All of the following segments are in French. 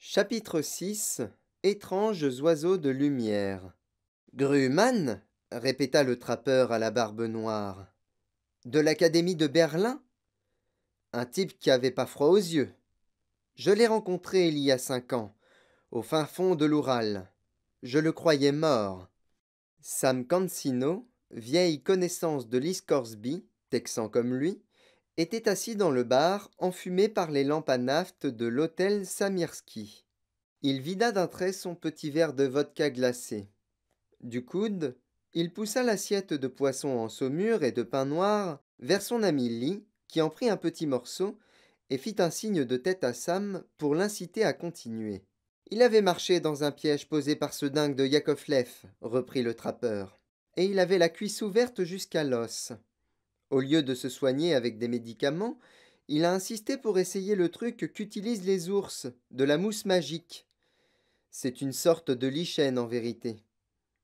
Chapitre 6. Étranges oiseaux de lumière. Grumman, répéta le trappeur à la barbe noire. De l'Académie de Berlin? Un type qui avait pas froid aux yeux. Je l'ai rencontré il y a 5 ans, au fin fond de l'Oural. Je le croyais mort. Sam Cancino, vieille connaissance de Lee Scoresby, texan comme lui, était assis dans le bar, enfumé par les lampes à naphte de l'hôtel Samirski. Il vida d'un trait son petit verre de vodka glacé. Du coude, il poussa l'assiette de poisson en saumure et de pain noir vers son ami Lee, qui en prit un petit morceau et fit un signe de tête à Sam pour l'inciter à continuer. Il avait marché dans un piège posé par ce dingue de Yakovlev, reprit le trappeur, et il avait la cuisse ouverte jusqu'à l'os. Au lieu de se soigner avec des médicaments, il a insisté pour essayer le truc qu'utilisent les ours, de la mousse magique. C'est une sorte de lichen en vérité.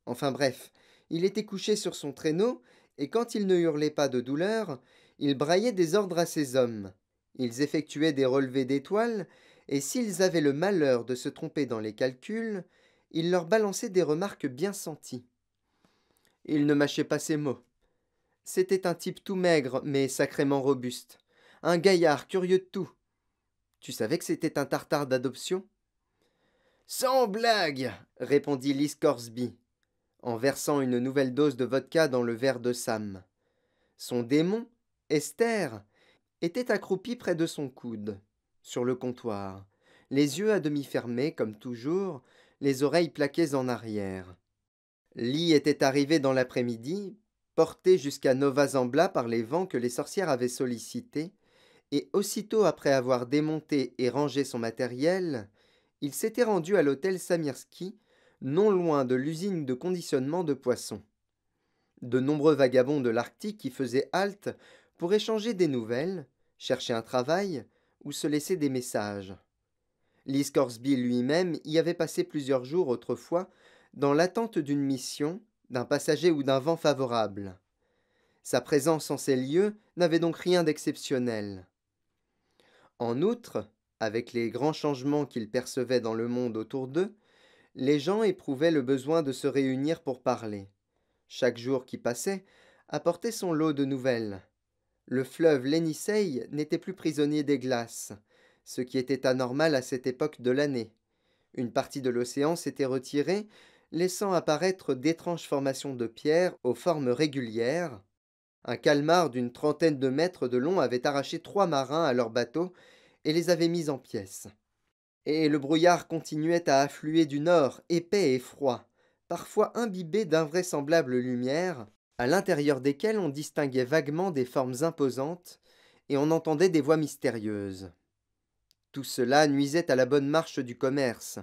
Enfin bref, il était couché sur son traîneau, et quand il ne hurlait pas de douleur, il braillait des ordres à ses hommes. Ils effectuaient des relevés d'étoiles, et s'ils avaient le malheur de se tromper dans les calculs, il leur balançait des remarques bien senties. Il ne mâchait pas ses mots. C'était un type tout maigre, mais sacrément robuste. Un gaillard curieux de tout. Tu savais que c'était un tartare d'adoption? Sans blague, répondit Lee Scoresby, en versant une nouvelle dose de vodka dans le verre de Sam. Son démon, Esther, était accroupi près de son coude, sur le comptoir, les yeux à demi fermés, comme toujours, les oreilles plaquées en arrière. Lee était arrivé dans l'après-midi, porté jusqu'à Nova Zembla par les vents que les sorcières avaient sollicités, et aussitôt après avoir démonté et rangé son matériel, il s'était rendu à l'hôtel Samirski, non loin de l'usine de conditionnement de poissons. De nombreux vagabonds de l'Arctique y faisaient halte pour échanger des nouvelles, chercher un travail ou se laisser des messages. Lee Scoresby lui-même y avait passé plusieurs jours autrefois dans l'attente d'une mission, d'un passager ou d'un vent favorable. Sa présence en ces lieux n'avait donc rien d'exceptionnel. En outre, avec les grands changements qu'ils percevaient dans le monde autour d'eux, les gens éprouvaient le besoin de se réunir pour parler. Chaque jour qui passait apportait son lot de nouvelles. Le fleuve Lénisei n'était plus prisonnier des glaces, ce qui était anormal à cette époque de l'année. Une partie de l'océan s'était retirée, laissant apparaître d'étranges formations de pierres aux formes régulières. Un calmar d'une trentaine de mètres de long avait arraché 3 marins à leur bateau et les avait mis en pièces. Et le brouillard continuait à affluer du nord, épais et froid, parfois imbibé d'invraisemblables lumières, à l'intérieur desquelles on distinguait vaguement des formes imposantes, et on entendait des voix mystérieuses. Tout cela nuisait à la bonne marche du commerce.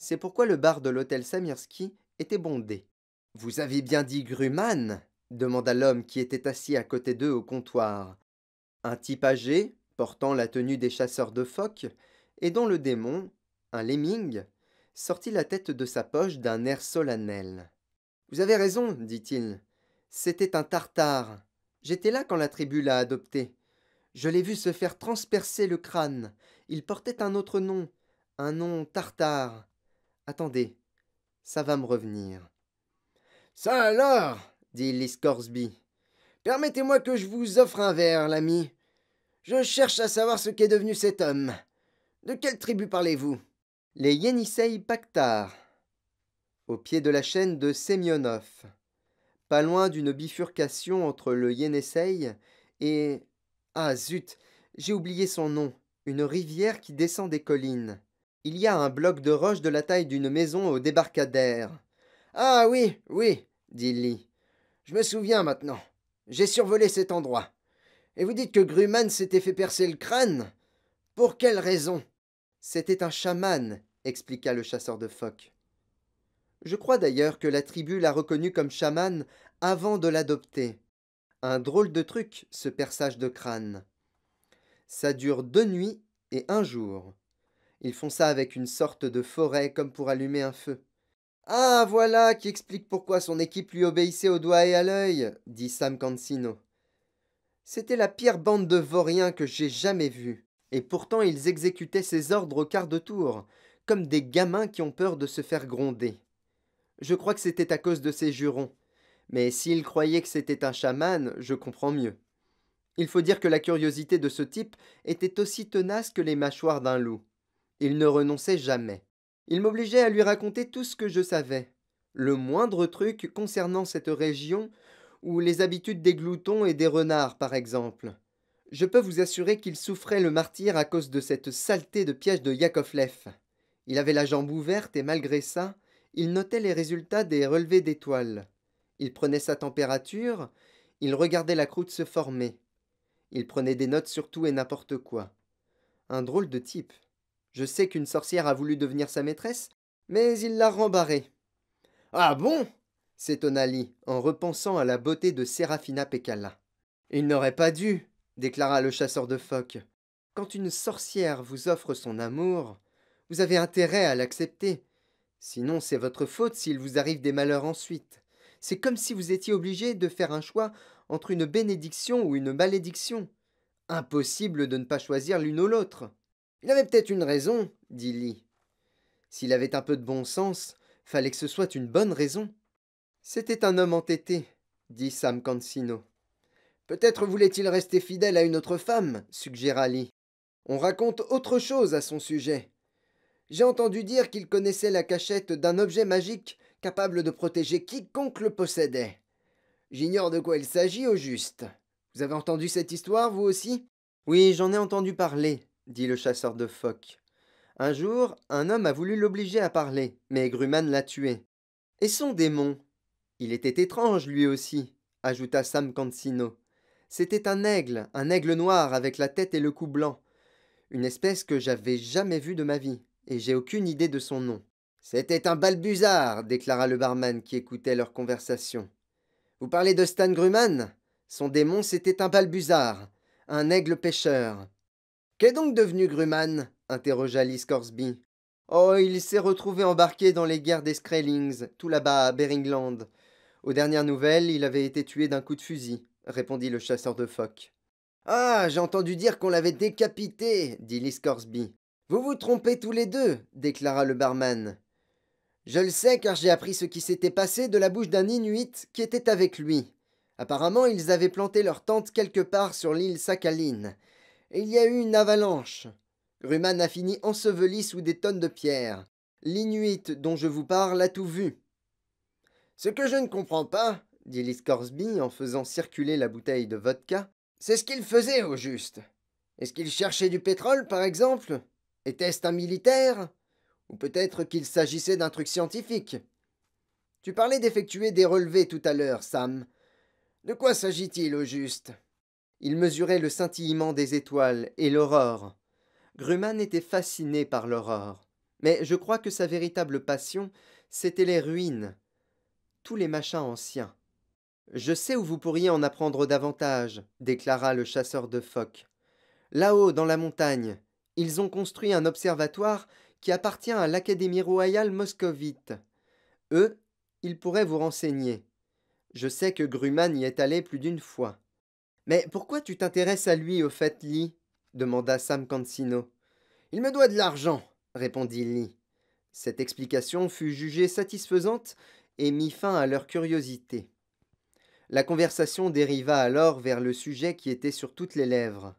C'est pourquoi le bar de l'hôtel Samirski était bondé. Vous avez bien dit Grumman? Demanda l'homme qui était assis à côté d'eux au comptoir. Un type âgé, portant la tenue des chasseurs de phoques, et dont le démon, un lemming, sortit la tête de sa poche d'un air solennel. Vous avez raison, dit-il. C'était un tartare. J'étais là quand la tribu l'a adopté. Je l'ai vu se faire transpercer le crâne. Il portait un nom tartare. Attendez, ça va me revenir. Ça alors, dit Lee Scoresby. Permettez-moi que je vous offre un verre, l'ami. Je cherche à savoir ce qu'est devenu cet homme. De quelle tribu parlez-vous? Les Yenisei Paktar, au pied de la chaîne de Semyonov, pas loin d'une bifurcation entre le Yenisei et... Ah zut, j'ai oublié son nom, une rivière qui descend des collines. Il y a un bloc de roche de la taille d'une maison au débarcadère. Ah oui, oui, dit Lee. Je me souviens maintenant. J'ai survolé cet endroit. Et vous dites que Grumman s'était fait percer le crâne? Pour quelle raison? C'était un chaman, expliqua le chasseur de phoques. Je crois d'ailleurs que la tribu l'a reconnu comme chaman avant de l'adopter. Un drôle de truc, ce perçage de crâne. Ça dure 2 nuits et un jour. Ils font ça avec une sorte de forêt comme pour allumer un feu. Ah, voilà qui explique pourquoi son équipe lui obéissait au doigt et à l'œil, dit Sam Cancino. C'était la pire bande de vauriens que j'ai jamais vue. Et pourtant ils exécutaient ses ordres au quart de tour, comme des gamins qui ont peur de se faire gronder. Je crois que c'était à cause de ses jurons, mais s'il croyait que c'était un chaman, je comprends mieux. Il faut dire que la curiosité de ce type était aussi tenace que les mâchoires d'un loup. Il ne renonçait jamais. Il m'obligeait à lui raconter tout ce que je savais. Le moindre truc concernant cette région, ou les habitudes des gloutons et des renards, par exemple. Je peux vous assurer qu'il souffrait le martyre à cause de cette saleté de piège de Yakovlev. Il avait la jambe ouverte et malgré ça, il notait les résultats des relevés d'étoiles. Il prenait sa température, il regardait la croûte se former. Il prenait des notes sur tout et n'importe quoi. Un drôle de type. Je sais qu'une sorcière a voulu devenir sa maîtresse, mais il l'a rembarrée. Ah bon? S'étonna Lee, en repensant à la beauté de Serafina Pekkala. Il n'aurait pas dû, déclara le chasseur de phoques. Quand une sorcière vous offre son amour, vous avez intérêt à l'accepter. Sinon, c'est votre faute s'il vous arrive des malheurs ensuite. C'est comme si vous étiez obligé de faire un choix entre une bénédiction ou une malédiction. Impossible de ne pas choisir l'une ou l'autre. Il avait peut-être une raison, dit Lee. S'il avait un peu de bon sens, fallait que ce soit une bonne raison. C'était un homme entêté, dit Sam Cansino. Peut-être voulait-il rester fidèle à une autre femme, suggéra Lee. On raconte autre chose à son sujet. J'ai entendu dire qu'il connaissait la cachette d'un objet magique capable de protéger quiconque le possédait. J'ignore de quoi il s'agit au juste. Vous avez entendu cette histoire, vous aussi? Oui, j'en ai entendu parler, dit le chasseur de phoques. Un jour, un homme a voulu l'obliger à parler, mais Grumman l'a tué. Et son démon? Il était étrange, lui aussi, ajouta Sam Cansino. C'était un aigle noir avec la tête et le cou blanc. Une espèce que j'avais jamais vue de ma vie, et j'ai aucune idée de son nom. C'était un balbuzard, déclara le barman qui écoutait leur conversation. Vous parlez de Stan Grumman? Son démon, c'était un balbuzard, un aigle pêcheur. Qu'est donc devenu Grumman? Interrogea Lee Scoresby. Oh, il s'est retrouvé embarqué dans les guerres des Skrellings, tout là-bas à Beringland. Aux dernières nouvelles, il avait été tué d'un coup de fusil, répondit le chasseur de phoques. Ah, j'ai entendu dire qu'on l'avait décapité, dit Lee Scoresby. Vous vous trompez tous les deux, déclara le barman. Je le sais car j'ai appris ce qui s'était passé de la bouche d'un Inuit qui était avec lui. Apparemment, ils avaient planté leur tente quelque part sur l'île Sakhaline. Et il y a eu une avalanche. Grumman a fini enseveli sous des tonnes de pierres. L'Inuit dont je vous parle a tout vu. Ce que je ne comprends pas, dit Lee Scoresby en faisant circuler la bouteille de vodka, c'est ce qu'il faisait au juste. Est-ce qu'il cherchait du pétrole, par exemple? Était-ce un militaire? Ou peut-être qu'il s'agissait d'un truc scientifique? Tu parlais d'effectuer des relevés tout à l'heure, Sam. De quoi s'agit-il au juste? Il mesurait le scintillement des étoiles et l'aurore. Grumman était fasciné par l'aurore. Mais je crois que sa véritable passion, c'était les ruines, tous les machins anciens. Je sais où vous pourriez en apprendre davantage, déclara le chasseur de phoques. Là-haut, dans la montagne, ils ont construit un observatoire qui appartient à l'Académie royale moscovite. Eux, ils pourraient vous renseigner. Je sais que Grumman y est allé plus d'une fois. Mais pourquoi tu t'intéresses à lui, au fait, Lee? Demanda Sam Cansino. Il me doit de l'argent, répondit Lee. Cette explication fut jugée satisfaisante et mit fin à leur curiosité. La conversation dériva alors vers le sujet qui était sur toutes les lèvres,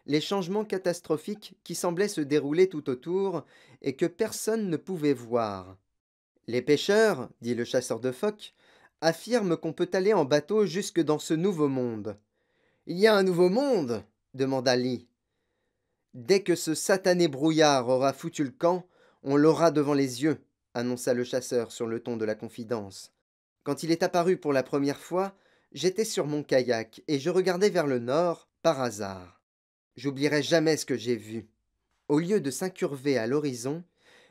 les changements catastrophiques qui semblaient se dérouler tout autour et que personne ne pouvait voir. Les pêcheurs, dit le chasseur de phoques, affirment qu'on peut aller en bateau jusque dans ce nouveau monde. Il y a un nouveau monde? Demanda Lee. Dès que ce satané brouillard aura foutu le camp, on l'aura devant les yeux, annonça le chasseur sur le ton de la confidence. Quand il est apparu pour la première fois, j'étais sur mon kayak et je regardais vers le nord, par hasard. J'oublierai jamais ce que j'ai vu. Au lieu de s'incurver à l'horizon,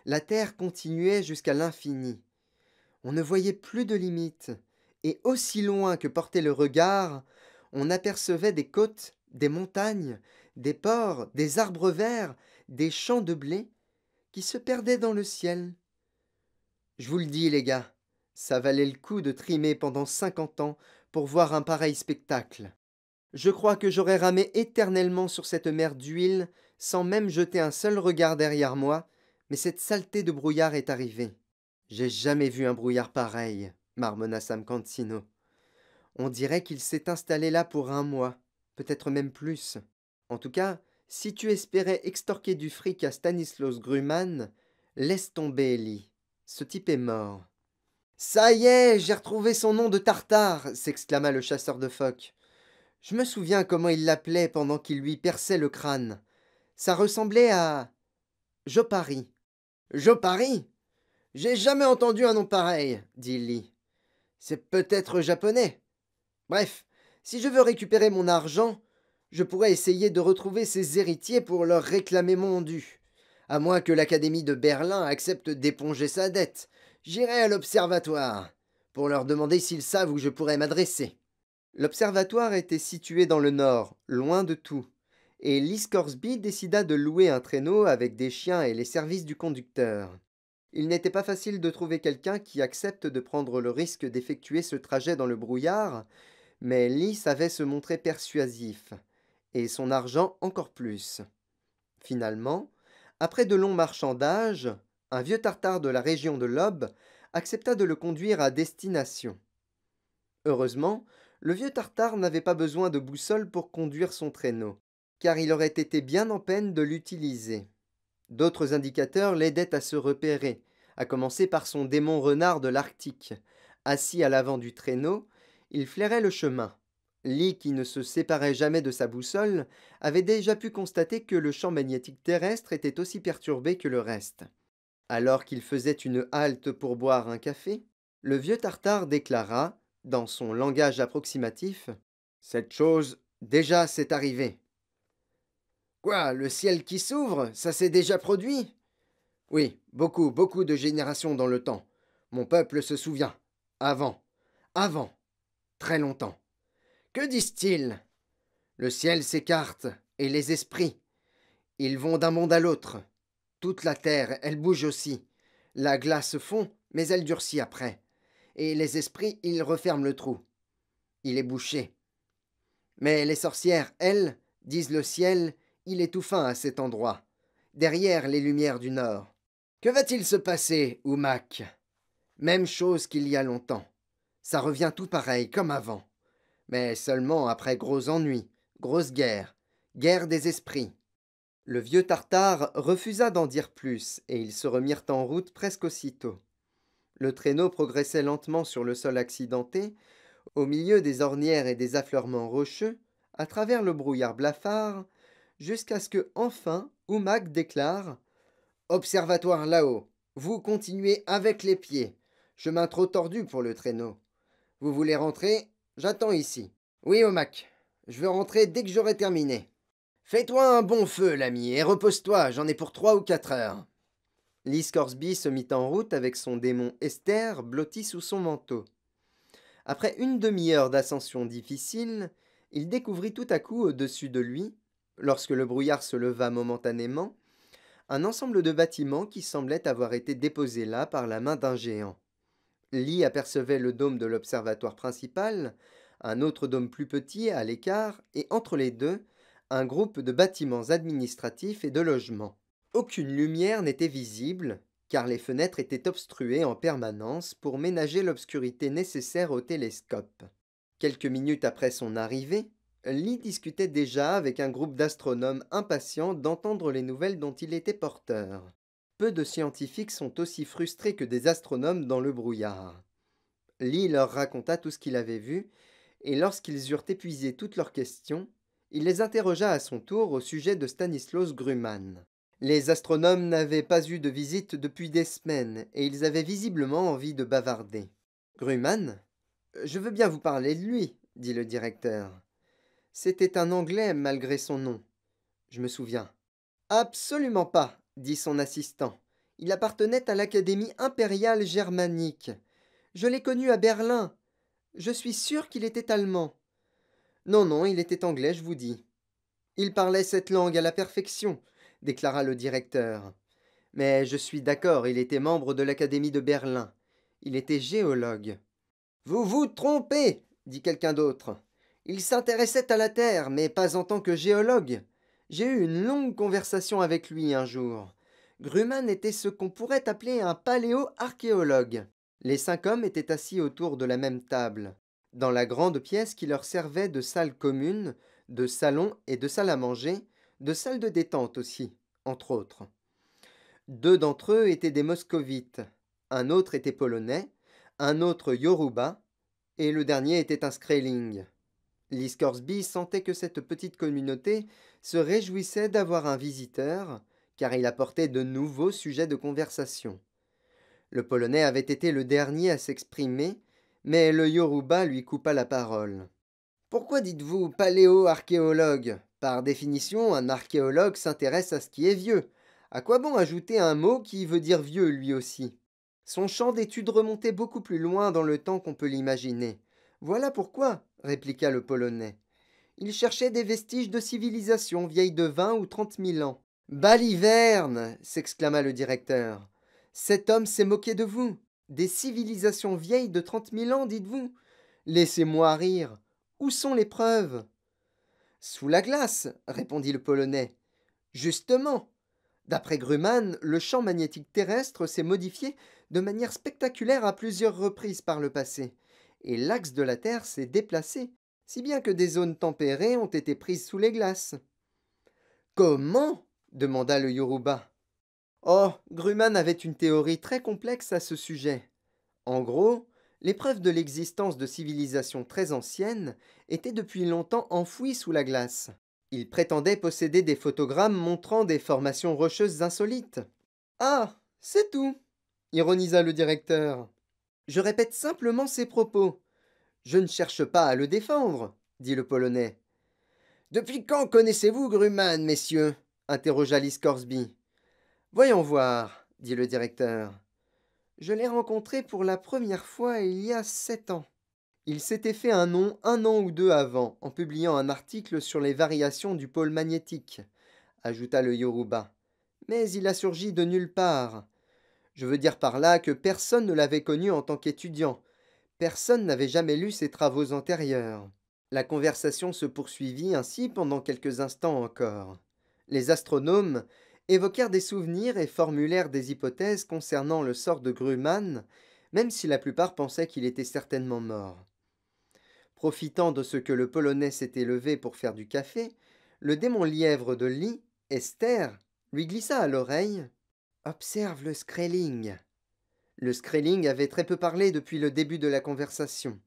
la terre continuait jusqu'à l'infini. On ne voyait plus de limites, et aussi loin que portait le regard, on apercevait des côtes, des montagnes, des ports, des arbres verts, des champs de blé, qui se perdaient dans le ciel. Je vous le dis, les gars, ça valait le coup de trimer pendant 50 ans pour voir un pareil spectacle. Je crois que j'aurais ramé éternellement sur cette mer d'huile sans même jeter un seul regard derrière moi, Mais cette saleté de brouillard est arrivée. J'ai jamais vu un brouillard pareil, marmonna Sam Cancino. On dirait qu'il s'est installé là pour un mois, peut-être même plus. En tout cas, si tu espérais extorquer du fric à Stanislaus Grumman, laisse tomber, Ellie. Ce type est mort. Ça y est, j'ai retrouvé son nom de Tartare, s'exclama le chasseur de phoques. Je me souviens comment il l'appelait pendant qu'il lui perçait le crâne. Ça ressemblait à Jopari. Jopari? J'ai jamais entendu un nom pareil, dit Lee. C'est peut-être japonais. Bref, si je veux récupérer mon argent, je pourrais essayer de retrouver ses héritiers pour leur réclamer mon dû. À moins que l'Académie de Berlin accepte d'éponger sa dette. J'irai à l'observatoire pour leur demander s'ils savent où je pourrais m'adresser. L'observatoire était situé dans le nord, loin de tout, et Lee Scoresby décida de louer un traîneau avec des chiens et les services du conducteur. Il n'était pas facile de trouver quelqu'un qui accepte de prendre le risque d'effectuer ce trajet dans le brouillard, mais Lee savait se montrer persuasif, et son argent encore plus. Finalement, après de longs marchandages, un vieux tartare de la région de l'Aube accepta de le conduire à destination. Heureusement, le vieux tartare n'avait pas besoin de boussole pour conduire son traîneau, car il aurait été bien en peine de l'utiliser. D'autres indicateurs l'aidaient à se repérer, à commencer par son démon renard de l'Arctique. Assis à l'avant du traîneau, il flairait le chemin. Lee, qui ne se séparait jamais de sa boussole, avait déjà pu constater que le champ magnétique terrestre était aussi perturbé que le reste. Alors qu'il faisait une halte pour boire un café, le vieux tartare déclara, dans son langage approximatif, « Cette chose, déjà, c'est arrivé. » Quoi, le ciel qui s'ouvre, ça s'est déjà produit? Oui, beaucoup, beaucoup de générations dans le temps. Mon peuple se souvient. Avant, très longtemps. Que disent-ils? Le ciel s'écarte, et les esprits. Ils vont d'un monde à l'autre. Toute la terre, elle bouge aussi. La glace fond, mais elle durcit après. Et les esprits, ils referment le trou. Il est bouché. Mais les sorcières, elles, disent le ciel, il est tout fin à cet endroit, derrière les lumières du nord. Que va-t-il se passer, Oumak? Même chose qu'il y a longtemps. Ça revient tout pareil, comme avant. Mais seulement après gros ennuis, grosse guerre, guerre des esprits. Le vieux tartare refusa d'en dire plus, et ils se remirent en route presque aussitôt. Le traîneau progressait lentement sur le sol accidenté, au milieu des ornières et des affleurements rocheux, à travers le brouillard blafard, jusqu'à ce que, enfin, Oumak déclare « Observatoire là-haut, vous continuez avec les pieds. Chemin trop tordu pour le traîneau. Vous voulez rentrer? J'attends ici. Oui, Oumak, je veux rentrer dès que j'aurai terminé. Fais-toi un bon feu, l'ami, et repose-toi, j'en ai pour 3 ou 4 heures. » Lee Scoresby se mit en route avec son démon Esther blotti sous son manteau. Après une demi-heure d'ascension difficile, il découvrit tout à coup au-dessus de lui, lorsque le brouillard se leva momentanément, un ensemble de bâtiments qui semblaient avoir été déposés là par la main d'un géant. Lee apercevait le dôme de l'observatoire principal, un autre dôme plus petit à l'écart, et entre les deux, un groupe de bâtiments administratifs et de logements. Aucune lumière n'était visible, car les fenêtres étaient obstruées en permanence pour ménager l'obscurité nécessaire au télescope. Quelques minutes après son arrivée, Lee discutait déjà avec un groupe d'astronomes impatients d'entendre les nouvelles dont il était porteur. Peu de scientifiques sont aussi frustrés que des astronomes dans le brouillard. Lee leur raconta tout ce qu'il avait vu, et lorsqu'ils eurent épuisé toutes leurs questions, il les interrogea à son tour au sujet de Stanislaus Grumman. Les astronomes n'avaient pas eu de visite depuis des semaines, et ils avaient visiblement envie de bavarder. Grumman? Je veux bien vous parler de lui, dit le directeur. C'était un Anglais malgré son nom. Je me souviens. Absolument pas, dit son assistant. Il appartenait à l'Académie impériale germanique. Je l'ai connu à Berlin. Je suis sûr qu'il était allemand. Non, non, il était anglais, je vous dis. Il parlait cette langue à la perfection, déclara le directeur. Mais je suis d'accord, il était membre de l'Académie de Berlin. Il était géologue. Vous vous trompez, dit quelqu'un d'autre. Il s'intéressait à la Terre, mais pas en tant que géologue. J'ai eu une longue conversation avec lui un jour. Grumman était ce qu'on pourrait appeler un paléo-archéologue. Les 5 hommes étaient assis autour de la même table, dans la grande pièce qui leur servait de salle commune, de salon et de salle à manger, de salle de détente aussi, entre autres. 2 d'entre eux étaient des moscovites, un autre était polonais, un autre yoruba, et le dernier était un Skraeling. Lee Scoresby sentait que cette petite communauté se réjouissait d'avoir un visiteur, car il apportait de nouveaux sujets de conversation. Le Polonais avait été le dernier à s'exprimer, mais le Yoruba lui coupa la parole. Pourquoi dites-vous paléo-archéologue? Par définition, un archéologue s'intéresse à ce qui est vieux. À quoi bon ajouter un mot qui veut dire vieux lui aussi? Son champ d'étude remontait beaucoup plus loin dans le temps qu'on peut l'imaginer. Voilà pourquoi, répliqua le Polonais. Il cherchait des vestiges de civilisation vieille de 20 ou 30 000 ans. Baliverne! S'exclama le directeur. Cet homme s'est moqué de vous. Des civilisations vieilles de 30 000 ans, dites-vous? Laissez-moi rire. Où sont les preuves? Sous la glace, répondit le Polonais. Justement. D'après Grumman, le champ magnétique terrestre s'est modifié de manière spectaculaire à plusieurs reprises par le passé, et l'axe de la Terre s'est déplacé, si bien que des zones tempérées ont été prises sous les glaces. Comment? Demanda le Yoruba. Oh, Grumman avait une théorie très complexe à ce sujet. En gros, les preuves de l'existence de civilisations très anciennes étaient depuis longtemps enfouies sous la glace. Il prétendait posséder des photogrammes montrant des formations rocheuses insolites. Ah, c'est tout, ironisa le directeur. Je répète simplement ses propos. Je ne cherche pas à le défendre, dit le Polonais. Depuis quand connaissez-vous Grumman, messieurs? Interrogea Lee Scoresby. Voyons voir, dit le directeur. Je l'ai rencontré pour la première fois il y a 7 ans. Il s'était fait un nom 1 an ou 2 avant, en publiant un article sur les variations du pôle magnétique, ajouta le Yoruba. Mais il a surgi de nulle part. Je veux dire par là que personne ne l'avait connu en tant qu'étudiant. Personne n'avait jamais lu ses travaux antérieurs. La conversation se poursuivit ainsi pendant quelques instants encore. Les astronomes évoquèrent des souvenirs et formulèrent des hypothèses concernant le sort de Grumman, même si la plupart pensaient qu'il était certainement mort. Profitant de ce que le Polonais s'était levé pour faire du café, le démon lièvre de Lee, Esther, lui glissa à l'oreille « Observe le Skraeling ». Le Skraeling avait très peu parlé depuis le début de la conversation.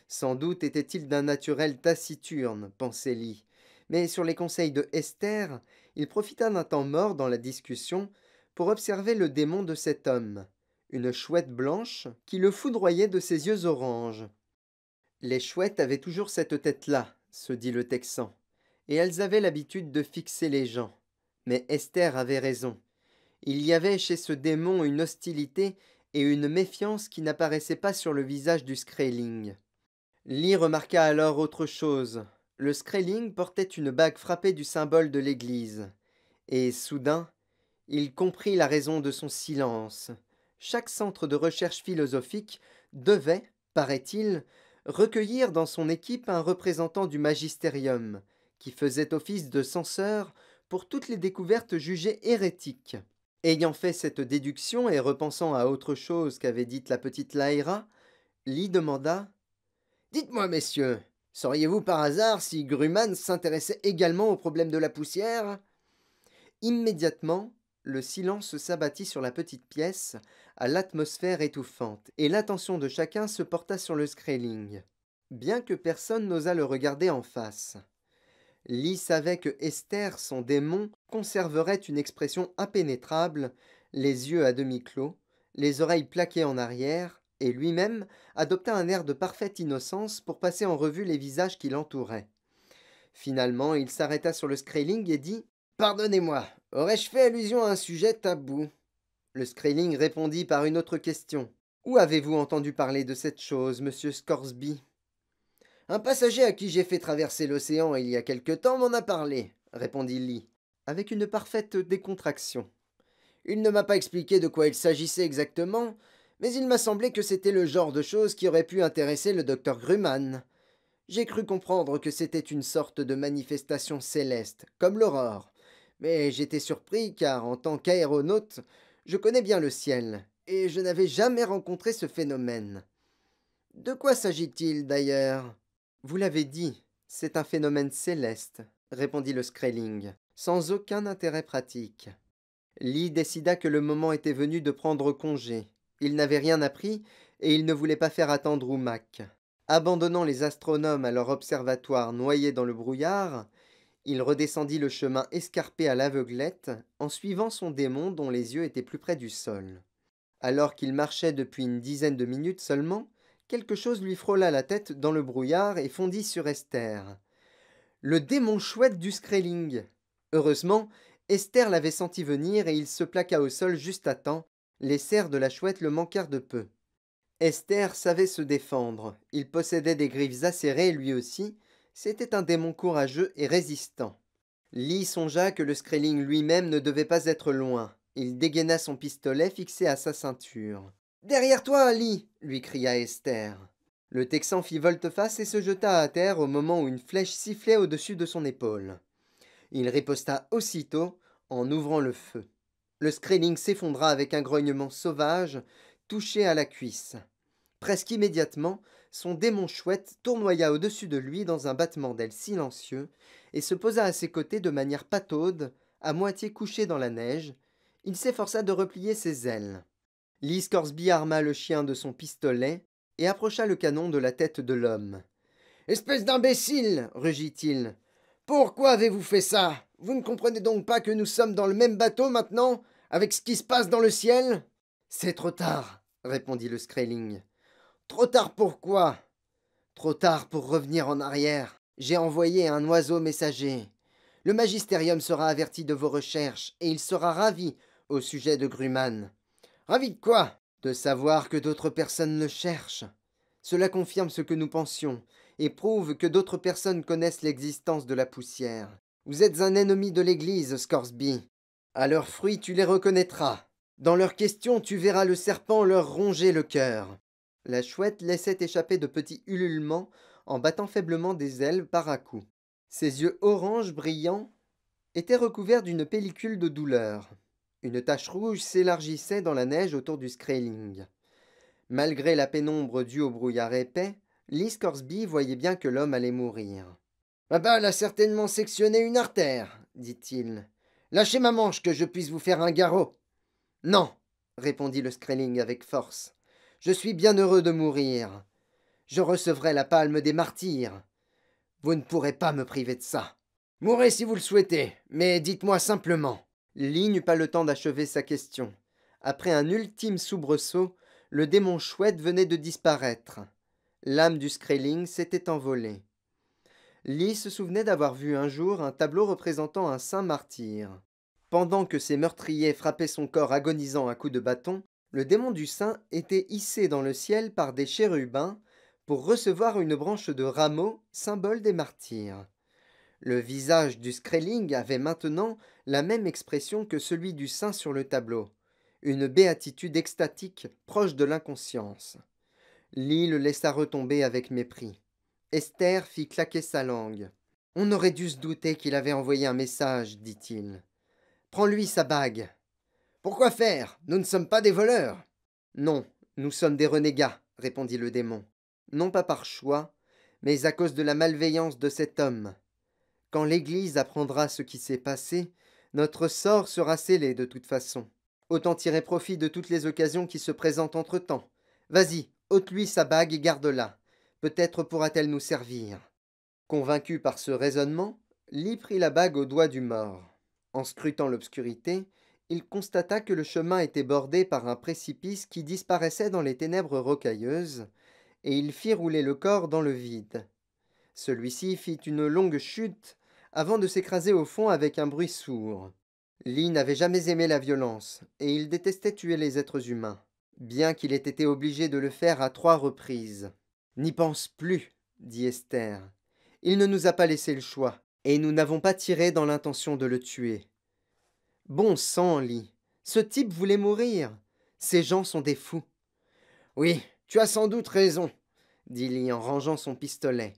Sans doute était-il d'un naturel taciturne, pensait Lee, mais sur les conseils de Esther, il profita d'un temps mort dans la discussion pour observer le démon de cet homme, une chouette blanche qui le foudroyait de ses yeux oranges. Les chouettes avaient toujours cette tête-là, se dit le Texan, et elles avaient l'habitude de fixer les gens. Mais Esther avait raison. Il y avait chez ce démon une hostilité et une méfiance qui n'apparaissaient pas sur le visage du Skraeling. Lee remarqua alors autre chose. Le Skraeling portait une bague frappée du symbole de l'Église. Et soudain, il comprit la raison de son silence. Chaque centre de recherche philosophique devait, paraît-il, recueillir dans son équipe un représentant du magisterium, qui faisait office de censeur pour toutes les découvertes jugées hérétiques. Ayant fait cette déduction et repensant à autre chose qu'avait dite la petite Lyra, Lee demanda « Dites-moi, messieurs, sauriez-vous par hasard si Grumman s'intéressait également au problème de la poussière ?» Immédiatement, le silence s'abattit sur la petite pièce, à l'atmosphère étouffante, et l'attention de chacun se porta sur le Skraeling, bien que personne n'osât le regarder en face. Lee savait que Esther, son démon, conserverait une expression impénétrable, les yeux à demi clos, les oreilles plaquées en arrière, et lui-même adopta un air de parfaite innocence pour passer en revue les visages qui l'entouraient. Finalement, il s'arrêta sur le Skraeling et dit « Pardonnez-moi, aurais-je fait allusion à un sujet tabou ?» Le Skraeling répondit par une autre question. « Où avez-vous entendu parler de cette chose, monsieur Scoresby ?» Un passager à qui j'ai fait traverser l'océan il y a quelque temps m'en a parlé, répondit Lee, avec une parfaite décontraction. Il ne m'a pas expliqué de quoi il s'agissait exactement, mais il m'a semblé que c'était le genre de chose qui aurait pu intéresser le docteur Grumman. J'ai cru comprendre que c'était une sorte de manifestation céleste, comme l'aurore, Mais j'étais surpris car, en tant qu'aéronaute, je connais bien le ciel, et je n'avais jamais rencontré ce phénomène. De quoi s'agit-il d'ailleurs? Vous l'avez dit, c'est un phénomène céleste, répondit le Skrelling, sans aucun intérêt pratique. Lee décida que le moment était venu de prendre congé. Il n'avait rien appris et il ne voulait pas faire attendre Oumak. Abandonnant les astronomes à leur observatoire noyé dans le brouillard, il redescendit le chemin escarpé à l'aveuglette en suivant son démon dont les yeux étaient plus près du sol. Alors qu'il marchait depuis une dizaine de minutes seulement, quelque chose lui frôla la tête dans le brouillard et fondit sur Esther. Le démon chouette du Skrelling. Heureusement, Esther l'avait senti venir et il se plaqua au sol juste à temps. Les serres de la chouette le manquèrent de peu. Esther savait se défendre. Il possédait des griffes acérées lui aussi. C'était un démon courageux et résistant. Lee songea que le Skrelling lui-même ne devait pas être loin. Il dégaina son pistolet fixé à sa ceinture. Derrière toi, Lee lui cria Esther. Le Texan fit volte-face et se jeta à terre au moment où une flèche sifflait au-dessus de son épaule. Il riposta aussitôt en ouvrant le feu. Le Skrelling s'effondra avec un grognement sauvage, touché à la cuisse. Presque immédiatement, son démon chouette tournoya au-dessus de lui dans un battement d'ailes silencieux et se posa à ses côtés de manière pataude, à moitié couché dans la neige. Il s'efforça de replier ses ailes. Lee Scoresby arma le chien de son pistolet et approcha le canon de la tête de l'homme. Espèce d'imbécile rugit-il. Pourquoi avez-vous fait ça? Vous ne comprenez donc pas que nous sommes dans le même bateau maintenant, avec ce qui se passe dans le ciel? C'est trop tard, répondit le Skrelling. Trop tard pour quoi? Trop tard pour revenir en arrière. J'ai envoyé un oiseau messager. Le magisterium sera averti de vos recherches et il sera ravi au sujet de Grumman. Ravi de quoi? De savoir que d'autres personnes le cherchent. Cela confirme ce que nous pensions et prouve que d'autres personnes connaissent l'existence de la poussière. Vous êtes un ennemi de l'Église, Scoresby. À leurs fruits, tu les reconnaîtras. Dans leurs questions, tu verras le serpent leur ronger le cœur. La chouette laissait échapper de petits ululements en battant faiblement des ailes par à coups. Ses yeux orange brillants étaient recouverts d'une pellicule de douleur. Une tache rouge s'élargissait dans la neige autour du Skrelling. Malgré la pénombre due au brouillard épais, Lee Scoresby voyait bien que l'homme allait mourir. Ma balle a certainement sectionné une artère, dit-il. Lâchez ma manche que je puisse vous faire un garrot. Non, répondit le Skrelling avec force. Je suis bien heureux de mourir. Je recevrai la palme des martyrs. Vous ne pourrez pas me priver de ça. Mourrez si vous le souhaitez, mais dites-moi simplement. Lee n'eut pas le temps d'achever sa question. Après un ultime soubresaut, le démon chouette venait de disparaître. L'âme du Skrelling s'était envolée. Lee se souvenait d'avoir vu un jour un tableau représentant un saint martyr. Pendant que ses meurtriers frappaient son corps agonisant à coups de bâton, le démon du saint était hissé dans le ciel par des chérubins pour recevoir une branche de rameau, symbole des martyrs. Le visage du Skrelling avait maintenant la même expression que celui du saint sur le tableau, une béatitude extatique proche de l'inconscience. Lee le laissa retomber avec mépris. Esther fit claquer sa langue. On aurait dû se douter qu'il avait envoyé un message, dit-il. Prends-lui sa bague. Pourquoi faire? Nous ne sommes pas des voleurs. Non, nous sommes des renégats, répondit le démon. Non pas par choix, mais à cause de la malveillance de cet homme. Quand l'Église apprendra ce qui s'est passé, notre sort sera scellé de toute façon. Autant tirer profit de toutes les occasions qui se présentent entre-temps. Vas-y, ôte-lui sa bague et garde-la. Peut-être pourra-t-elle nous servir. Convaincu par ce raisonnement, Lee prit la bague au doigt du mort. En scrutant l'obscurité, il constata que le chemin était bordé par un précipice qui disparaissait dans les ténèbres rocailleuses, et il fit rouler le corps dans le vide. Celui-ci fit une longue chute avant de s'écraser au fond avec un bruit sourd. Lee n'avait jamais aimé la violence, et il détestait tuer les êtres humains, bien qu'il ait été obligé de le faire à 3 reprises. N'y pense plus, dit Esther. Il ne nous a pas laissé le choix, et nous n'avons pas tiré dans l'intention de le tuer. Bon sang, Lee, ce type voulait mourir. Ces gens sont des fous. Oui, tu as sans doute raison, dit Lee en rangeant son pistolet.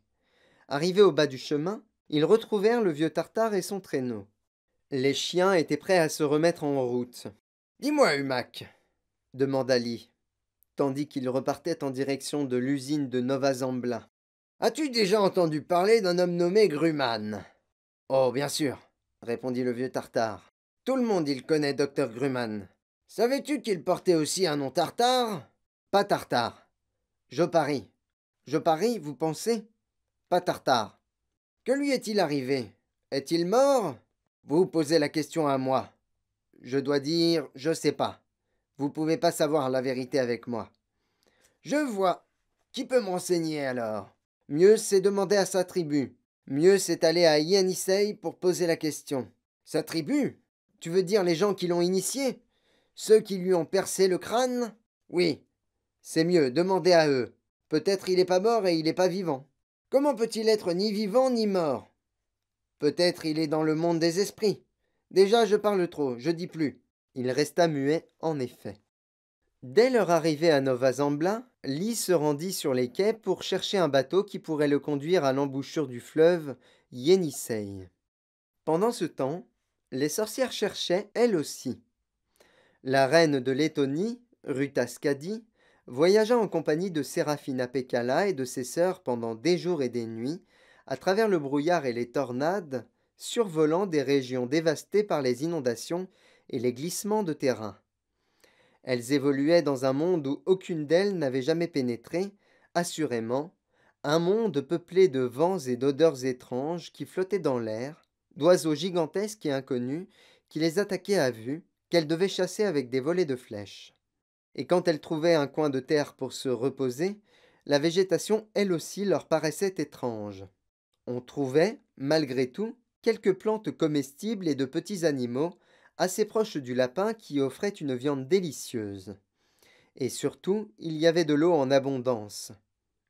Arrivés au bas du chemin, ils retrouvèrent le vieux Tartare et son traîneau. Les chiens étaient prêts à se remettre en route. Dis-moi, Humac, demanda Lee, tandis qu'il repartait en direction de l'usine de Nova Zambla. As-tu déjà entendu parler d'un homme nommé Grumman? Oh, bien sûr, répondit le vieux Tartare. Tout le monde il connaît docteur Grumman. Savais-tu qu'il portait aussi un nom tartare? Pas Tartare. Je parie. Je parie, vous pensez? Pas Tartare. Que lui est-il arrivé? Est-il mort? Vous posez la question à moi. Je dois dire, je sais pas. Vous pouvez pas savoir la vérité avec moi. Je vois. Qui peut m'enseigner alors? Mieux c'est demander à sa tribu. Mieux c'est aller à Yenisei pour poser la question. Sa tribu? Tu veux dire les gens qui l'ont initié? Ceux qui lui ont percé le crâne? Oui. C'est mieux, demandez à eux. Peut-être il est pas mort et il est pas vivant. Comment peut-il être ni vivant ni mort? Peut-être il est dans le monde des esprits. Déjà je parle trop, je dis plus. Il resta muet, en effet. Dès leur arrivée à Nova Zambla, Lee se rendit sur les quais pour chercher un bateau qui pourrait le conduire à l'embouchure du fleuve Yenisei. Pendant ce temps, les sorcières cherchaient, elles aussi. La reine de Lettonie, Rutaskadi, voyagea en compagnie de Séraphina Pécala et de ses sœurs pendant des jours et des nuits, à travers le brouillard et les tornades, survolant des régions dévastées par les inondations et les glissements de terrain. Elles évoluaient dans un monde où aucune d'elles n'avait jamais pénétré, assurément, un monde peuplé de vents et d'odeurs étranges qui flottaient dans l'air, d'oiseaux gigantesques et inconnus qui les attaquaient à vue, qu'elles devaient chasser avec des volées de flèches. Et quand elles trouvaient un coin de terre pour se reposer, la végétation elle aussi leur paraissait étrange. On trouvait, malgré tout, quelques plantes comestibles et de petits animaux, assez proches du lapin qui offrait une viande délicieuse. Et surtout, il y avait de l'eau en abondance.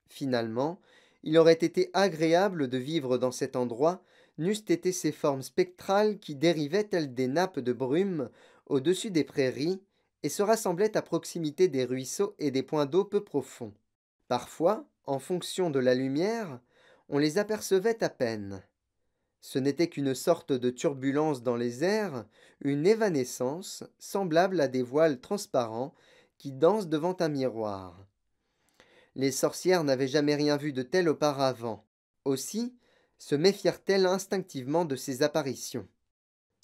Finalement, il aurait été agréable de vivre dans cet endroit, n'eussent été ces formes spectrales qui dérivaient telles des nappes de brume au-dessus des prairies et se rassemblaient à proximité des ruisseaux et des points d'eau peu profonds. Parfois, en fonction de la lumière, on les apercevait à peine. Ce n'était qu'une sorte de turbulence dans les airs, une évanescence, semblable à des voiles transparents qui dansent devant un miroir. Les sorcières n'avaient jamais rien vu de tel auparavant. Aussi, se méfièrent-elles instinctivement de ces apparitions.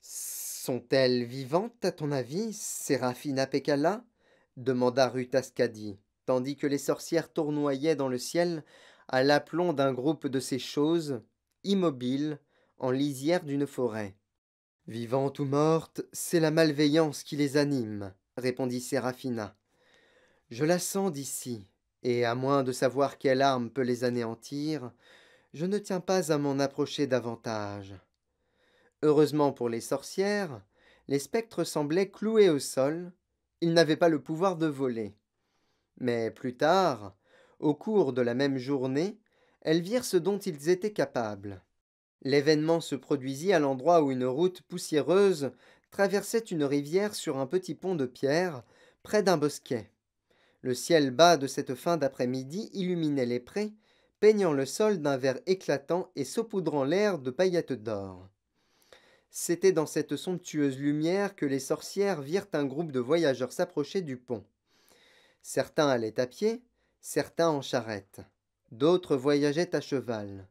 Sont-elles vivantes, à ton avis, Séraphina Pécala? Demanda Rutaskadi, tandis que les sorcières tournoyaient dans le ciel à l'aplomb d'un groupe de ces choses, immobiles, en lisière d'une forêt. Vivantes ou mortes, c'est la malveillance qui les anime, répondit Séraphina. Je la sens d'ici, et à moins de savoir quelle arme peut les anéantir, je ne tiens pas à m'en approcher davantage. Heureusement pour les sorcières, les spectres semblaient cloués au sol, ils n'avaient pas le pouvoir de voler. Mais plus tard, au cours de la même journée, elles virent ce dont ils étaient capables. L'événement se produisit à l'endroit où une route poussiéreuse traversait une rivière sur un petit pont de pierre, près d'un bosquet. Le ciel bas de cette fin d'après-midi illuminait les prés, peignant le sol d'un vert éclatant et saupoudrant l'air de paillettes d'or. C'était dans cette somptueuse lumière que les sorcières virent un groupe de voyageurs s'approcher du pont. Certains allaient à pied, certains en charrette. D'autres voyageaient à cheval.